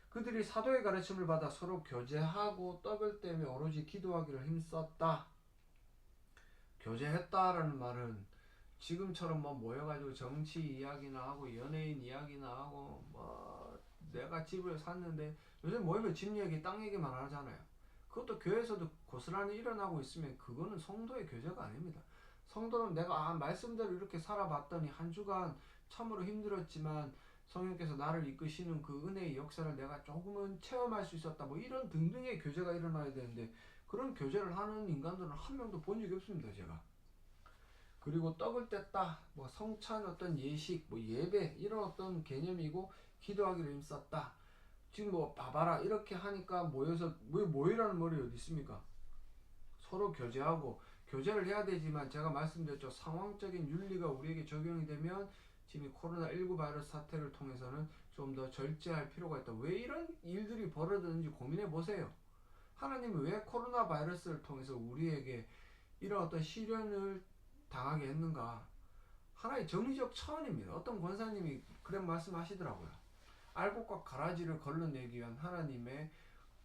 그들이 사도의 가르침을 받아 서로 교제하고 떡을 떼며 오로지 기도하기를 힘썼다. 교제했다라는 말은 지금처럼 뭐 모여가지고 정치 이야기나 하고 연예인 이야기나 하고 뭐 내가 집을 샀는데, 요새 모이면 집 얘기 땅 얘기만 하잖아요. 그것도 교회에서도 고스란히 일어나고 있으면 그거는 성도의 교제가 아닙니다. 성도는 내가 말씀대로 이렇게 살아봤더니 한 주간 참으로 힘들었지만 성령께서 나를 이끄시는 그 은혜의 역사를 내가 조금은 체험할 수 있었다, 뭐 이런 등등의 교제가 일어나야 되는데, 그런 교제를 하는 인간들은 한 명도 본 적이 없습니다. 제가. 그리고 떡을 뗐다, 뭐 성찬 어떤 예식, 뭐 예배 이런 어떤 개념이고, 기도하기를 힘썼다. 지금 뭐 봐봐라 이렇게 하니까 모여서, 왜 모이라는 말이 어디 있습니까? 서로 교제하고, 교제를 해야 되지만 제가 말씀드렸죠. 상황적인 윤리가 우리에게 적용이 되면 지금 코로나19 바이러스 사태를 통해서는 좀 더 절제할 필요가 있다. 왜 이런 일들이 벌어졌는지 고민해 보세요. 하나님은 왜 코로나 바이러스를 통해서 우리에게 이런 어떤 시련을 당하게 했는가? 하나의 정의적 차원입니다. 어떤 권사님이 그런 말씀하시더라고요. 알곡과 가라지를 걸러내기 위한 하나님의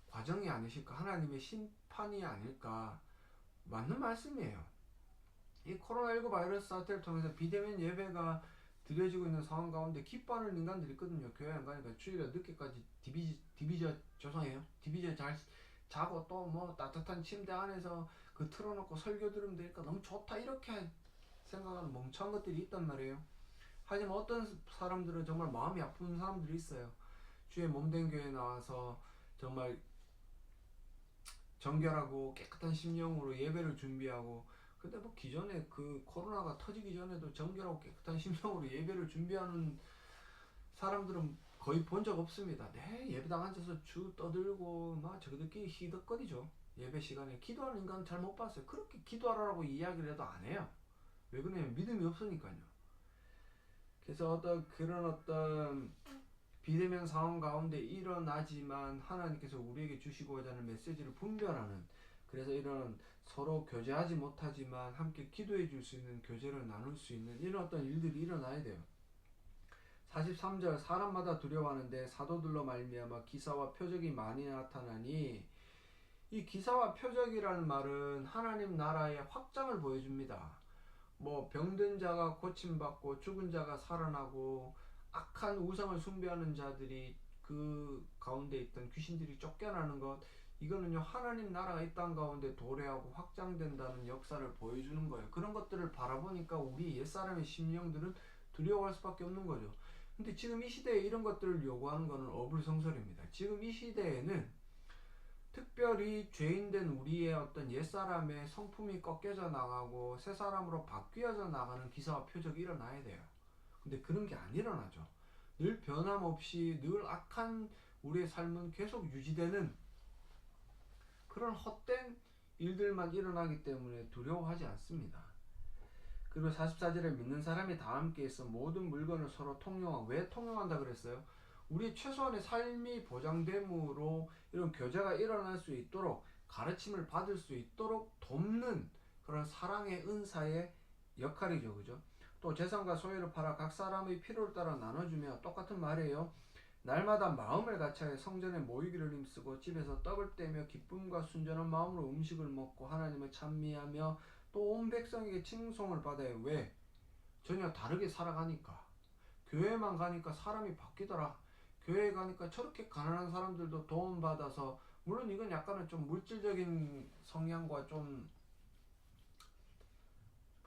과정이 아니실까? 하나님의 심판이 아닐까? 맞는 말씀이에요. 이 코로나19 바이러스 사태를 통해서 비대면 예배가 드려지고 있는 상황 가운데 기뻐하는 인간들이 있거든요. 교회 안 가니까 주일에 늦게까지 디비저 잘 자고 또 뭐 따뜻한 침대 안에서 그 틀어놓고 설교 들으면 되니까 너무 좋다 이렇게 생각하는 멍청한 것들이 있단 말이에요. 하지만 어떤 사람들은 정말 마음이 아픈 사람들이 있어요. 주의 몸된 교회에 나와서 정말 정결하고 깨끗한 심령으로 예배를 준비하고, 근데 뭐 기존에 그 코로나가 터지기 전에도 정결하고 깨끗한 심령으로 예배를 준비하는 사람들은 거의 본 적 없습니다. 네, 예배당 앉아서 주 떠들고 막 저들끼리 히덕거리죠. 예배 시간에 기도하는 인간 잘 못 봤어요. 그렇게 기도하라고 이야기를 해도 안 해요. 왜 그러냐면 믿음이 없으니까요. 그래서 그런 어떤 비대면 상황 가운데 일어나지만 하나님께서 우리에게 주시고자 하는 메시지를 분별하는, 그래서 이런 서로 교제하지 못하지만 함께 기도해 줄 수 있는, 교제를 나눌 수 있는 이런 어떤 일들이 일어나야 돼요. 43절 사람마다 두려워하는데 사도들로 말미암아 기사와 표적이 많이 나타나니, 이 기사와 표적이라는 말은 하나님 나라의 확장을 보여줍니다. 뭐 병든 자가 고침받고 죽은 자가 살아나고 악한 우상을 숭배하는 자들이 그 가운데 있던 귀신들이 쫓겨나는 것, 이거는요 하나님 나라가 이 땅 가운데 도래하고 확장된다는 역사를 보여주는 거예요. 그런 것들을 바라보니까 우리 옛사람의 심령들은 두려워할 수밖에 없는 거죠. 근데 지금 이 시대에 이런 것들을 요구하는 것은 어불성설입니다. 지금 이 시대에는 특별히 죄인된 우리의 어떤 옛사람의 성품이 꺾여져 나가고 새 사람으로 바뀌어져 나가는 기사와 표적이 일어나야 돼요. 근데 그런 게 안 일어나죠. 늘 변함없이 늘 악한 우리의 삶은 계속 유지되는 그런 헛된 일들만 일어나기 때문에 두려워하지 않습니다. 그리고 44절에 믿는 사람이 다 함께 있어 모든 물건을 서로 통용하고, 왜 통용한다 그랬어요? 우리 최소한의 삶이 보장됨으로 이런 교제가 일어날 수 있도록, 가르침을 받을 수 있도록 돕는 그런 사랑의 은사의 역할이죠. 그죠? 또 재산과 소유를 팔아 각 사람의 필요를 따라 나눠주며, 똑같은 말이에요. 날마다 마음을 같이하여 성전에 모이기를 힘쓰고 집에서 떡을 떼며 기쁨과 순전한 마음으로 음식을 먹고 하나님을 찬미하며 또 온 백성에게 칭송을 받아요. 왜? 전혀 다르게 살아가니까. 교회만 가니까 사람이 바뀌더라. 교회 가니까 저렇게 가난한 사람들도 도움받아서, 물론 이건 약간은 좀 물질적인 성향과 좀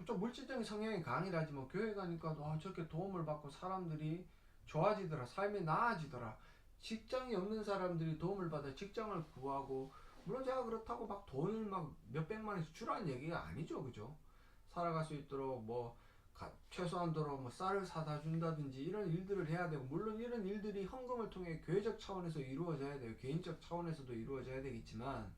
물질적인 성향이 강이라 하지, 뭐 교회 가니까 저렇게 도움을 받고 사람들이 좋아지더라, 삶이 나아지더라. 직장이 없는 사람들이 도움을 받아 직장을 구하고, 물론 제가 그렇다고 막 돈을 막 몇백만 원씩 주라는 얘기가 아니죠. 그죠? 살아갈 수 있도록 뭐 최소한도로 뭐 쌀을 사다 준다든지 이런 일들을 해야 되고, 물론 이런 일들이 헌금을 통해 교회적 차원에서 이루어져야 돼요. 개인적 차원에서도 이루어져야 되겠지만,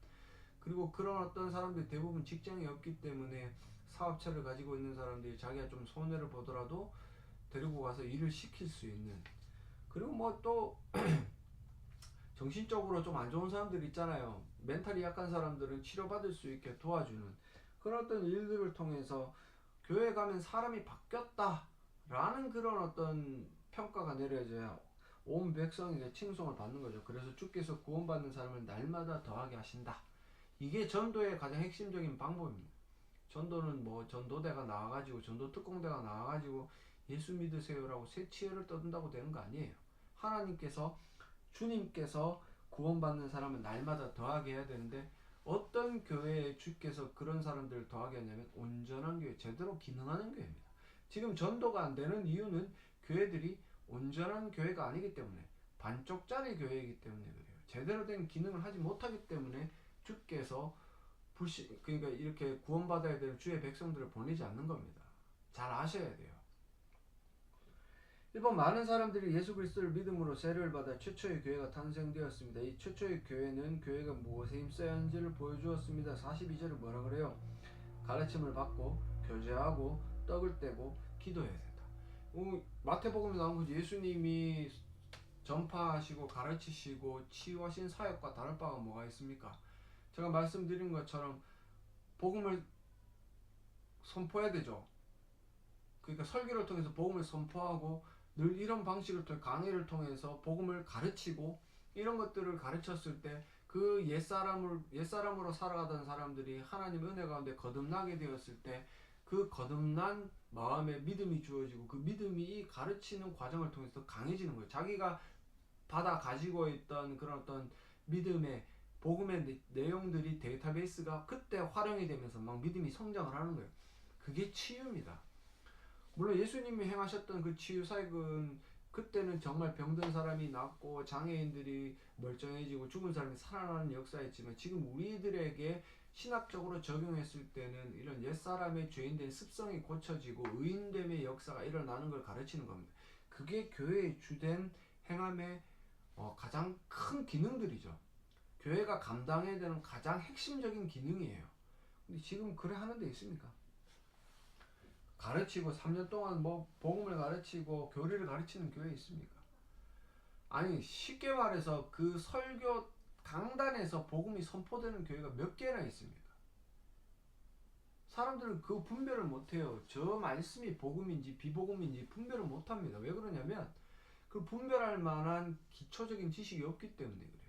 그리고 그런 어떤 사람들이 대부분 직장이 없기 때문에 사업체를 가지고 있는 사람들이 자기가 좀 손해를 보더라도 데리고 가서 일을 시킬 수 있는, 그리고 뭐 또 정신적으로 좀 안 좋은 사람들 있잖아요. 멘탈이 약한 사람들은 치료받을 수 있게 도와주는 그런 어떤 일들을 통해서 교회 가면 사람이 바뀌었다 라는 그런 어떤 평가가 내려져야 온 백성에게 칭송을 받는 거죠. 그래서 주께서 구원받는 사람을 날마다 더하게 하신다. 이게 전도의 가장 핵심적인 방법입니다. 전도는 뭐 전도대가 나와가지고, 전도 특공대가 나와가지고 예수 믿으세요라고 새 치열을 떠든다고 되는 거 아니에요. 하나님께서, 주님께서 구원받는 사람은 날마다 더하게 해야 되는데, 어떤 교회에 주께서 그런 사람들을 더하게 하냐면 온전한 교회, 제대로 기능하는 교회입니다. 지금 전도가 안 되는 이유는 교회들이 온전한 교회가 아니기 때문에, 반쪽짜리 교회이기 때문에 그래요. 제대로 된 기능을 하지 못하기 때문에 주께서 그러니까 이렇게 구원받아야 될 주의 백성들을 보내지 않는 겁니다. 잘 아셔야 돼요. 1번 많은 사람들이 예수 그리스도를 믿음으로 세례를 받아 최초의 교회가 탄생되었습니다. 이 최초의 교회는 교회가 무엇에 힘써야 하는지를 보여주었습니다. 42절을 뭐라 그래요? 가르침을 받고 교제하고 떡을 떼고 기도해야 된다. 마태복음에 나온 거지. 예수님이 전파하시고 가르치시고 치유하신 사역과 다를 바가 뭐가 있습니까? 제가 말씀드린 것처럼 복음을 선포해야 되죠. 그러니까 설교를 통해서 복음을 선포하고, 늘 이런 방식을 통해 강의를 통해서 복음을 가르치고, 이런 것들을 가르쳤을 때 그 옛사람으로 살아가던 사람들이 하나님 은혜 가운데 거듭나게 되었을 때 그 거듭난 마음에 믿음이 주어지고, 그 믿음이 이 가르치는 과정을 통해서 강해지는 거예요. 자기가 받아 가지고 있던 그런 어떤 믿음의 복음의 내용들이 데이터베이스가 그때 활용이 되면서 막 믿음이 성장을 하는 거예요. 그게 치유입니다. 물론 예수님이 행하셨던 그 치유 사역은 그때는 정말 병든 사람이 낫고 장애인들이 멀쩡해지고 죽은 사람이 살아나는 역사였지만, 지금 우리들에게 신학적으로 적용했을 때는 이런 옛사람의 죄인된 습성이 고쳐지고 의인됨의 역사가 일어나는 걸 가르치는 겁니다. 그게 교회의 주된 행함의 가장 큰 기능들이죠. 교회가 감당해야 되는 가장 핵심적인 기능이에요. 근데 지금 그래 하는 데 있습니까? 가르치고 3년 동안 뭐 복음을 가르치고 교리를 가르치는 교회 있습니까? 아니 쉽게 말해서 그 설교 강단에서 복음이 선포되는 교회가 몇 개나 있습니까? 사람들은 그 분별을 못해요. 저 말씀이 복음인지 비복음인지 분별을 못합니다. 왜 그러냐면 그 분별할 만한 기초적인 지식이 없기 때문에 그래요.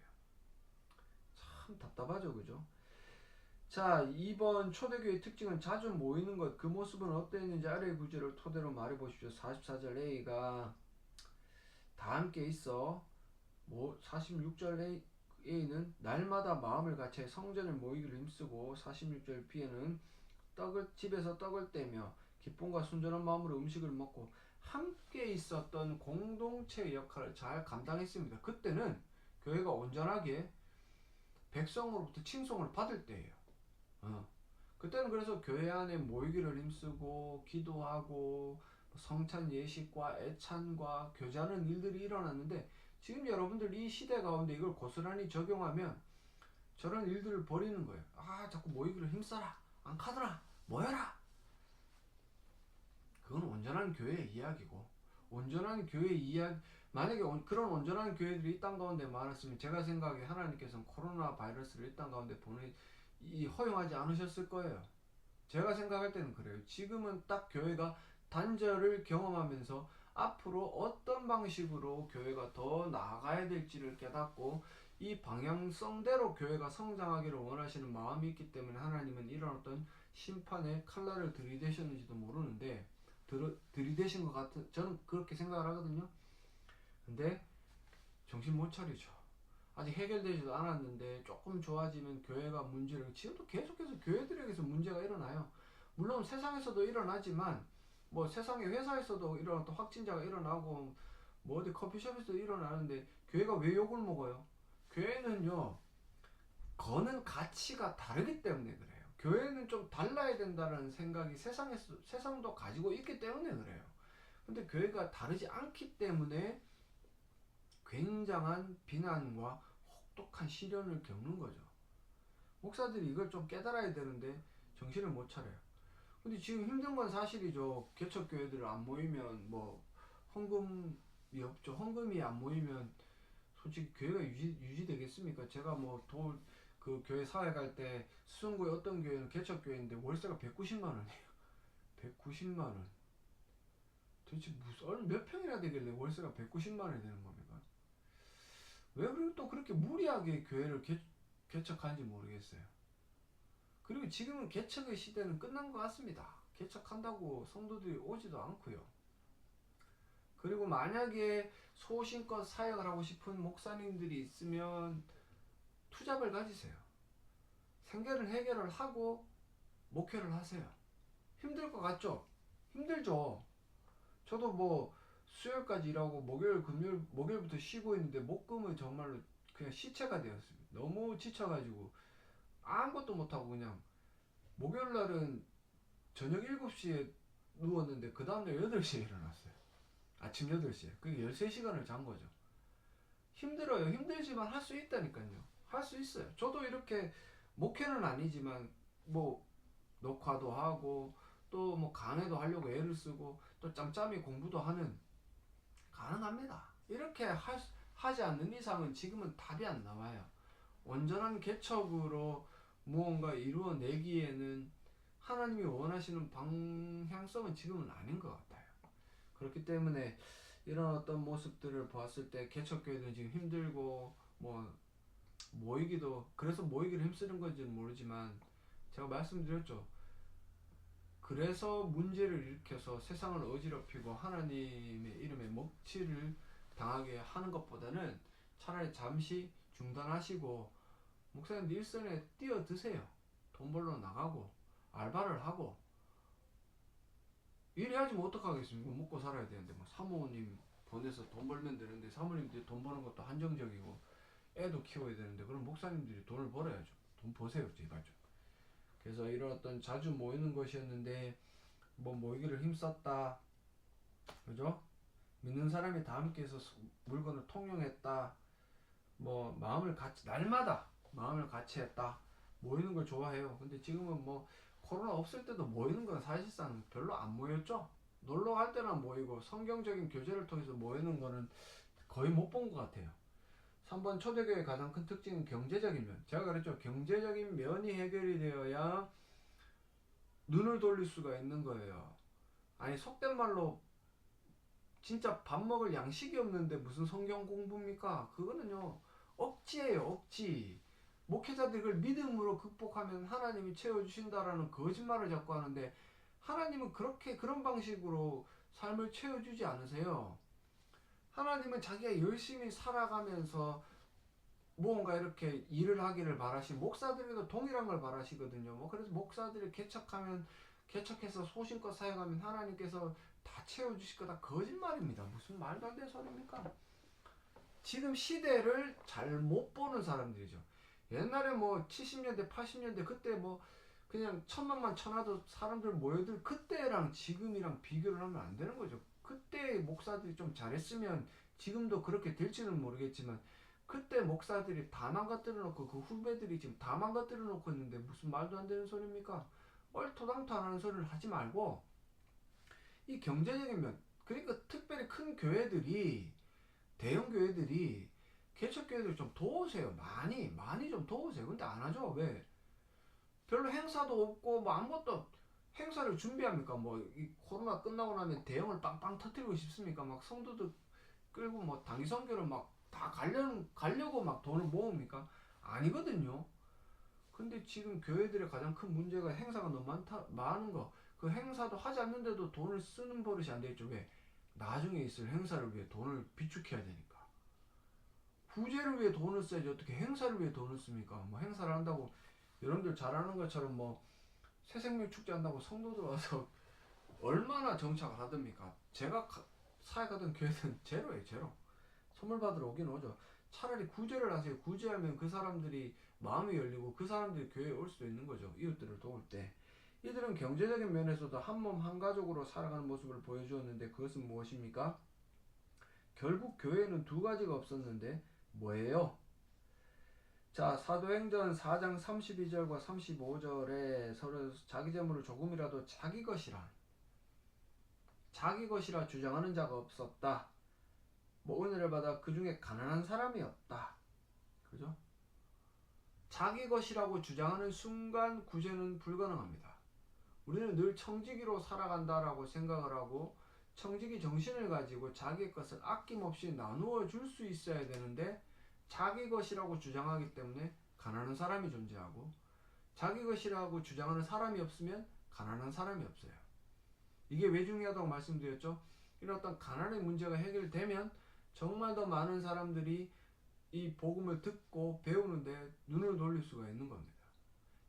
참 답답하죠, 그죠? 자, 이번 초대교회 특징은 자주 모이는 것. 그 모습은 어땠는지 아래의 구절을 토대로 말해보십시오. 44절 A가 다 함께 있어. 46절 A는 날마다 마음을 같이 성전을 모이기를 힘쓰고, 46절 B에는 집에서 떡을 떼며 기쁨과 순전한 마음으로 음식을 먹고 함께 있었던 공동체의 역할을 잘 감당했습니다. 그때는 교회가 온전하게 백성으로부터 칭송을 받을 때예요. 그때는 그래서 교회 안에 모이기를 힘쓰고 기도하고 성찬 예식과 애찬과 교제하는 일들이 일어났는데, 지금 여러분들 이 시대 가운데 이걸 고스란히 적용하면 저런 일들을 버리는 거예요. 자꾸 모이기를 힘써라, 안 카더라, 모여라. 그건 온전한 교회의 이야기고, 온전한 교회의 이야기, 만약에 그런 온전한 교회들이 이 땅 가운데 많았으면 제가 생각에 하나님께서는 코로나 바이러스를 이 땅 가운데 허용하지 않으셨을 거예요. 제가 생각할 때는 그래요. 지금은 딱 교회가 단절을 경험하면서 앞으로 어떤 방식으로 교회가 더 나아가야 될지를 깨닫고 이 방향성대로 교회가 성장하기를 원하시는 마음이 있기 때문에 하나님은 이런 어떤 심판의 칼날을 들이대셨는지도 모르는데, 들이대신 것 같은, 저는 그렇게 생각을 하거든요. 근데 정신 못 차리죠. 아직 해결되지도 않았는데 조금 좋아지면 교회가 문제를, 지금도 계속해서 교회들에게서 문제가 일어나요. 물론 세상에서도 일어나지만, 뭐 세상의 회사에서도 이런 또 확진자가 일어나고 뭐 어디 커피숍에서도 일어나는데 교회가 왜 욕을 먹어요? 교회는요, 거는 가치가 다르기 때문에 그래요. 교회는 좀 달라야 된다는 생각이 세상도 가지고 있기 때문에 그래요. 근데 교회가 다르지 않기 때문에 굉장한 비난과 혹독한 시련을 겪는 거죠. 목사들이 이걸 좀 깨달아야 되는데 정신을 못 차려요. 근데 지금 힘든 건 사실이죠. 개척교회들 안 모이면 뭐 헌금이 없죠. 헌금이 안 모이면 솔직히 교회가 유지되겠습니까? 제가 그 교회 사회 갈 때 수성구에 어떤 교회는 개척교회인데 월세가 190만 원이에요. 190만 원. 도대체 몇 평이나 되길래 월세가 190만 원이 되는 겁니까? 왜 그리고 또 그렇게 무리하게 교회를 개척하는지 모르겠어요. 그리고 지금은 개척의 시대는 끝난 것 같습니다. 개척한다고 성도들이 오지도 않고요. 그리고 만약에 소신껏 사역을 하고 싶은 목사님들이 있으면 투잡을 가지세요. 생계를 해결을 하고 목회를 하세요. 힘들 것 같죠? 힘들죠. 저도 수요일까지 일하고 목요일부터 쉬고 있는데 목금은 정말로 그냥 시체가 되었습니다. 너무 지쳐가지고 아무것도 못하고 그냥 목요일날은 저녁 7시에 누웠는데 그 다음날 8시에 일어났어요. 아침 8시에. 그게 13시간을 잔 거죠. 힘들어요. 힘들지만 할 수 있다니까요. 할 수 있어요. 저도 이렇게 목회는 아니지만 녹화도 하고 또 강의도 하려고 애를 쓰고 또 짬짬이 공부도 하는, 가능합니다. 이렇게 하지 않는 이상은 지금은 답이 안 나와요. 온전한 개척으로 무언가 이루어내기에는 하나님이 원하시는 방향성은 지금은 아닌 것 같아요. 그렇기 때문에 이런 어떤 모습들을 보았을 때 개척교회는 지금 힘들고 그래서 모이기를 힘쓰는 건지는 모르지만 제가 말씀드렸죠. 그래서 문제를 일으켜서 세상을 어지럽히고 하나님의 이름에 먹칠을 당하게 하는 것보다는 차라리 잠시 중단하시고 목사님 일선에 뛰어드세요. 돈 벌러 나가고 알바를 하고 일해야지 어떡하겠습니까? 먹고 살아야 되는데 사모님 보내서 돈 벌면 되는데, 사모님들이 돈 버는 것도 한정적이고 애도 키워야 되는데, 그럼 목사님들이 돈을 벌어야죠. 돈 버세요 제발 좀. 그래서 이런 어떤 자주 모이는 것이었는데 모이기를 힘썼다, 그죠? 믿는 사람이 다 함께해서 물건을 통용했다. 마음을 같이 날마다 마음을 같이 했다. 모이는 걸 좋아해요. 근데 지금은 뭐 코로나 없을 때도 모이는 건 사실상 별로 안 모였죠. 놀러 갈 때나 모이고 성경적인 교제를 통해서 모이는 거는 거의 못 본 것 같아요. 3번 초대교회의 가장 큰 특징은 경제적인 면. 제가 그랬죠. 경제적인 면이 해결이 되어야 눈을 돌릴 수가 있는 거예요. 아니 속된 말로 진짜 밥 먹을 양식이 없는데 무슨 성경 공부입니까? 그거는요 억지예요, 억지. 목회자들이 그걸 믿음으로 극복하면 하나님이 채워주신다라는 거짓말을 자꾸 하는데, 하나님은 그렇게 그런 방식으로 삶을 채워주지 않으세요. 하나님은 자기가 열심히 살아가면서 무언가 이렇게 일을 하기를 바라시고, 목사들에도 동일한 걸 바라시거든요. 뭐 그래서 목사들이 개척해서 소신껏 사역하면 하나님께서 다 채워주실 거다. 거짓말입니다. 무슨 말도 안 되는 소리입니까? 지금 시대를 잘 못 보는 사람들이죠. 옛날에 뭐 70년대 80년대 그때 뭐 그냥 천막만 쳐놔도 사람들 모여들, 그때랑 지금이랑 비교를 하면 안 되는 거죠. 그때 목사들이 좀 잘했으면 지금도 그렇게 될지는 모르겠지만, 그때 목사들이 다 망가뜨려 놓고 그 후배들이 지금 다 망가뜨려 놓고 있는데 무슨 말도 안 되는 소리입니까? 얼토당토 안 하는 소리를 하지 말고, 이 경제적인 면, 그러니까 특별히 큰 교회들이, 대형 교회들이 개척 교회들 좀 도우세요. 많이 좀 도우세요. 근데 안 하죠. 왜? 별로 행사도 없고 뭐 아무것도. 행사를 준비합니까? 뭐 이 코로나 끝나고 나면 대형을 빵빵 터뜨리고 싶습니까? 막 성도들 끌고 뭐 단기 선교를 막 다 가려고 막 돈을 모읍니까? 아니거든요. 근데 지금 교회들의 가장 큰 문제가 행사가 너무 많은 거. 그 행사도 하지 않는데도 돈을 쓰는 버릇이 안 되겠죠. 왜? 나중에 있을 행사를 위해 돈을 비축해야 되니까. 부재를 위해 돈을 써야지 어떻게 행사를 위해 돈을 씁니까? 뭐 행사를 한다고 여러분들 잘 아는 것처럼 뭐 새생명 축제 한다고 성도들 와서 얼마나 정착을 하답니까? 제가 사역하던 교회는 제로예요, 제로. 선물 받으러 오긴 오죠. 차라리 구제를 하세요. 구제하면 그 사람들이 마음이 열리고 그 사람들이 교회에 올 수도 있는 거죠. 이웃들을 도울 때. 이들은 경제적인 면에서도 한 몸 한 가족으로 살아가는 모습을 보여주었는데, 그것은 무엇입니까? 결국 교회에는 두 가지가 없었는데 뭐예요? 자, 사도행전 4장 32절과 35절에 서로 자기 재물을 조금이라도 자기 것이라 주장하는 자가 없었다. 뭐 은혜를 받아 그 중에 가난한 사람이 없다. 그죠? 자기 것이라고 주장하는 순간 구제는 불가능합니다. 우리는 늘 청지기로 살아간다라고 생각을 하고 청지기 정신을 가지고 자기 것을 아낌없이 나누어 줄 수 있어야 되는데, 자기 것이라고 주장하기 때문에 가난한 사람이 존재하고, 자기 것이라고 주장하는 사람이 없으면 가난한 사람이 없어요. 이게 왜 중요하다고 말씀드렸죠? 이런 어떤 가난의 문제가 해결되면 정말 더 많은 사람들이 이 복음을 듣고 배우는데 눈을 돌릴 수가 있는 겁니다.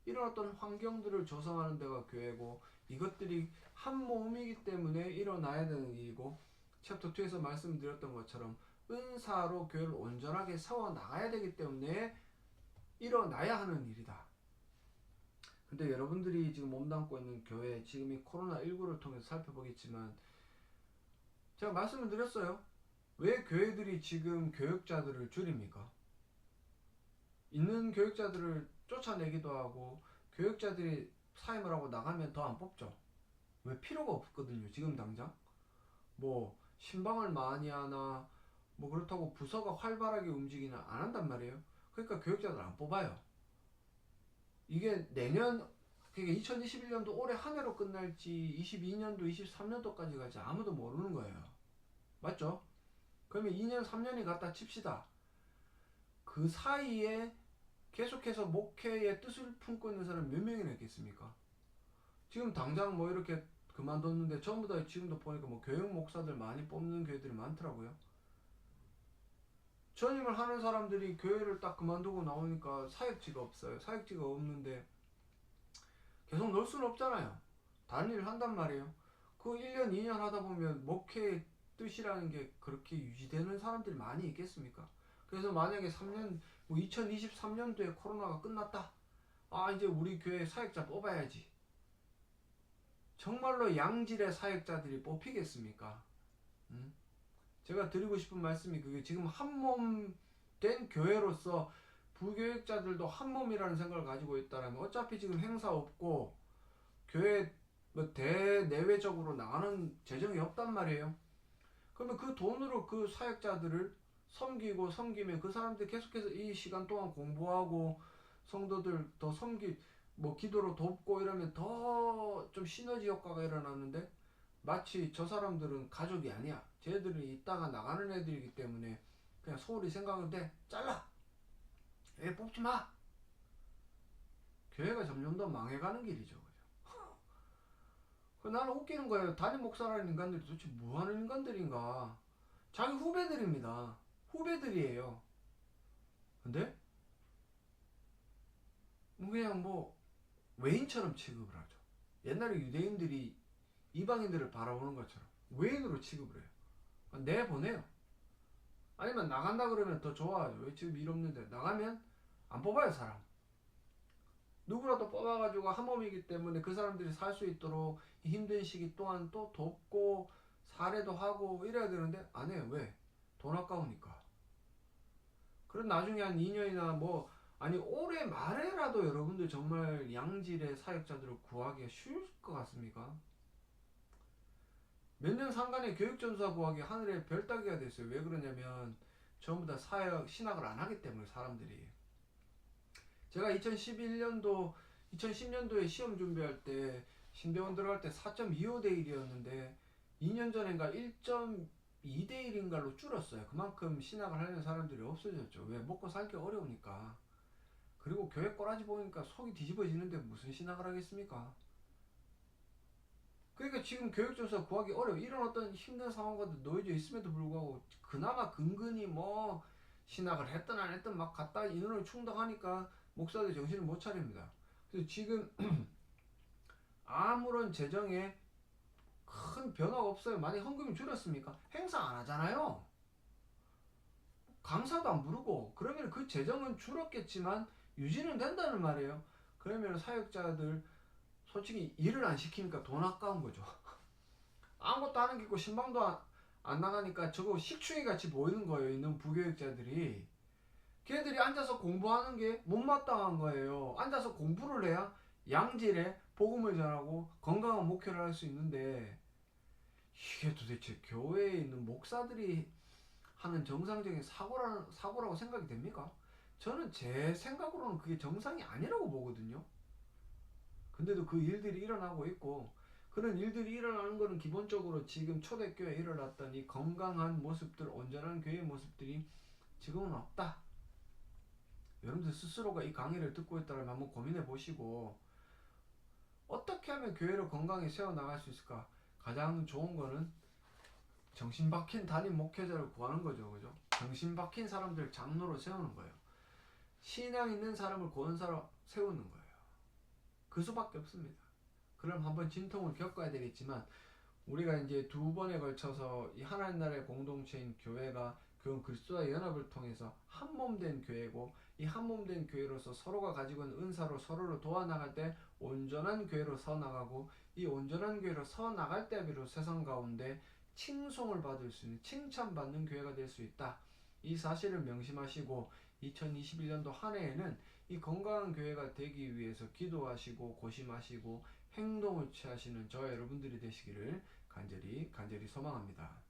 이런 어떤 환경들을 조성하는 데가 교회고, 이것들이 한 몸이기 때문에 일어나야 되는 일이고, 챕터 2에서 말씀드렸던 것처럼 은사로 교회를 온전하게 세워 나가야 되기 때문에 일어나야 하는 일이다. 근데 여러분들이 지금 몸담고 있는 교회, 지금 이 코로나19를 통해서 살펴보겠지만 제가 말씀을 드렸어요. 왜 교회들이 지금 교육자들을 줄입니까? 있는 교육자들을 쫓아내기도 하고, 교육자들이 사임을 하고 나가면 더 안 뽑죠. 왜? 필요가 없거든요. 지금 당장 뭐 신방을 많이 하나 뭐 그렇다고 부서가 활발하게 움직이나 안 한단 말이에요. 그러니까 교육자들 안 뽑아요. 이게 내년, 그러니까 2021년도 올해 한 해로 끝날지 22년도 23년도까지 갈지 아무도 모르는 거예요. 맞죠? 그러면 2년 3년이 갔다 칩시다. 그 사이에 계속해서 목회의 뜻을 품고 있는 사람 몇 명이나 있겠습니까? 지금 당장 뭐 이렇게 그만뒀는데 전부 다 지금도 보니까 뭐 교육 목사들 많이 뽑는 교회들이 많더라고요. 전임을 하는 사람들이 교회를 딱 그만두고 나오니까 사역지가 없어요. 사역지가 없는데 계속 놀 수는 없잖아요. 다른 일을 한단 말이에요. 그 1년 2년 하다 보면 목회의 뜻이라는 게 그렇게 유지되는 사람들이 많이 있겠습니까? 그래서 만약에 3년, 뭐 2023년도에 코로나가 끝났다. 아, 이제 우리 교회 사역자 뽑아야지. 정말로 양질의 사역자들이 뽑히겠습니까? 제가 드리고 싶은 말씀이 그게 지금 한 몸 된 교회로서 부교육자들도 한 몸이라는 생각을 가지고 있다면 어차피 지금 행사 없고 교회 뭐 대내외적으로 나가는 재정이 없단 말이에요. 그러면 그 돈으로 그 사역자들을 섬기면 그 사람들이 계속해서 이 시간 동안 공부하고 성도들 더 뭐 기도로 돕고 이러면 더 좀 시너지 효과가 일어나는데, 마치 저 사람들은 가족이 아니야, 쟤들이 이따가 나가는 애들이기 때문에 그냥 소홀히 생각하는데 잘라, 애 뽑지 마. 교회가 점점 더 망해가는 길이죠. 나는 웃기는 거예요. 담임 목사라는 인간들이 도대체 뭐하는 인간들인가. 자기 후배들입니다. 후배들이에요. 근데 그냥 뭐 외인처럼 취급을 하죠. 옛날에 유대인들이 이방인들을 바라보는 것처럼 외인으로 취급을 해요. 내보내요. 아니면 나간다 그러면 더 좋아하죠. 왜 지금 일 없는데. 나가면 안 뽑아요, 사람. 누구라도 뽑아가지고 한 몸이기 때문에 그 사람들이 살 수 있도록 힘든 시기 동안 또 돕고 사례도 하고 이래야 되는데 안 해요. 왜? 돈 아까우니까. 그럼 나중에 한 2년이나 뭐 아니 올해 말에라도 여러분들 정말 양질의 사역자들을 구하기가 쉬울 것 같습니까? 몇 년 상간에 교육전사 구하기 하늘에 별 따기가 됐어요. 왜 그러냐면 전부 다 사역 신학을 안 하기 때문에. 사람들이, 제가 2010년도에 시험 준비할 때 신대원 들어갈 때 4.25대 1이었는데 2년 전인가 1.2대 1인가로 줄었어요. 그만큼 신학을 하는 사람들이 없어졌죠. 왜? 먹고 살기 어려우니까. 그리고 교회 꼬라지 보니까 속이 뒤집어지는데 무슨 신학을 하겠습니까? 그러니까 지금 교육전사 구하기 어려워. 이런 어떤 힘든 상황과 놓여져 있음에도 불구하고 그나마 근근히 뭐 신학을 했든 안 했든 막 갖다 인원을 충당하니까 목사들 정신을 못 차립니다. 그래서 지금 아무런 재정에 큰 변화가 없어요. 많이 헌금이 줄었습니까? 행사 안 하잖아요. 강사도 안 부르고. 그러면 그 재정은 줄었겠지만 유지는 된다는 말이에요. 그러면 사역자들 솔직히 일을 안 시키니까 돈 아까운 거죠. 아무것도 하는 게 있고 신방도 안 나가니까 저거 식충이 같이 보이는 거예요. 있는 부교육자들이. 걔들이 앉아서 공부하는 게 못마땅한 거예요. 앉아서 공부를 해야 양질의 복음을 전하고 건강한 목회를 할 수 있는데, 이게 도대체 교회에 있는 목사들이 하는 정상적인 사고라고 생각이 됩니까? 저는 제 생각으로는 그게 정상이 아니라고 보거든요. 근데도 그 일들이 일어나고 있고, 그런 일들이 일어나는 거는 기본적으로 지금 초대교회에 일어났던 이 건강한 모습들, 온전한 교회의 모습들이 지금은 없다. 여러분들 스스로가 이 강의를 듣고 있다면 한번 고민해 보시고, 어떻게 하면 교회를 건강히 세워나갈 수 있을까? 가장 좋은 거는 정신 박힌 담임 목회자를 구하는 거죠. 그죠? 정신 박힌 사람들 장로로 세우는 거예요. 신앙 있는 사람을 권사로 세우는 거예요. 그 수밖에 없습니다. 그럼 한번 진통을 겪어야 되겠지만, 우리가 이제 두 번에 걸쳐서 이 하나님 나라의 공동체인 교회가 그런 그리스도와 연합을 통해서 한 몸 된 교회고, 이 한 몸 된 교회로서 서로가 가지고 있는 은사로 서로를 도와나갈 때 온전한 교회로 서 나가고, 이 온전한 교회로 서 나갈 때 비로 세상 가운데 칭송을 받을 수 있는, 칭찬받는 교회가 될 수 있다. 이 사실을 명심하시고 2021년도 한 해에는 이 건강한 교회가 되기 위해서 기도하시고 고심하시고 행동을 취하시는 저와 여러분들이 되시기를 간절히 소망합니다.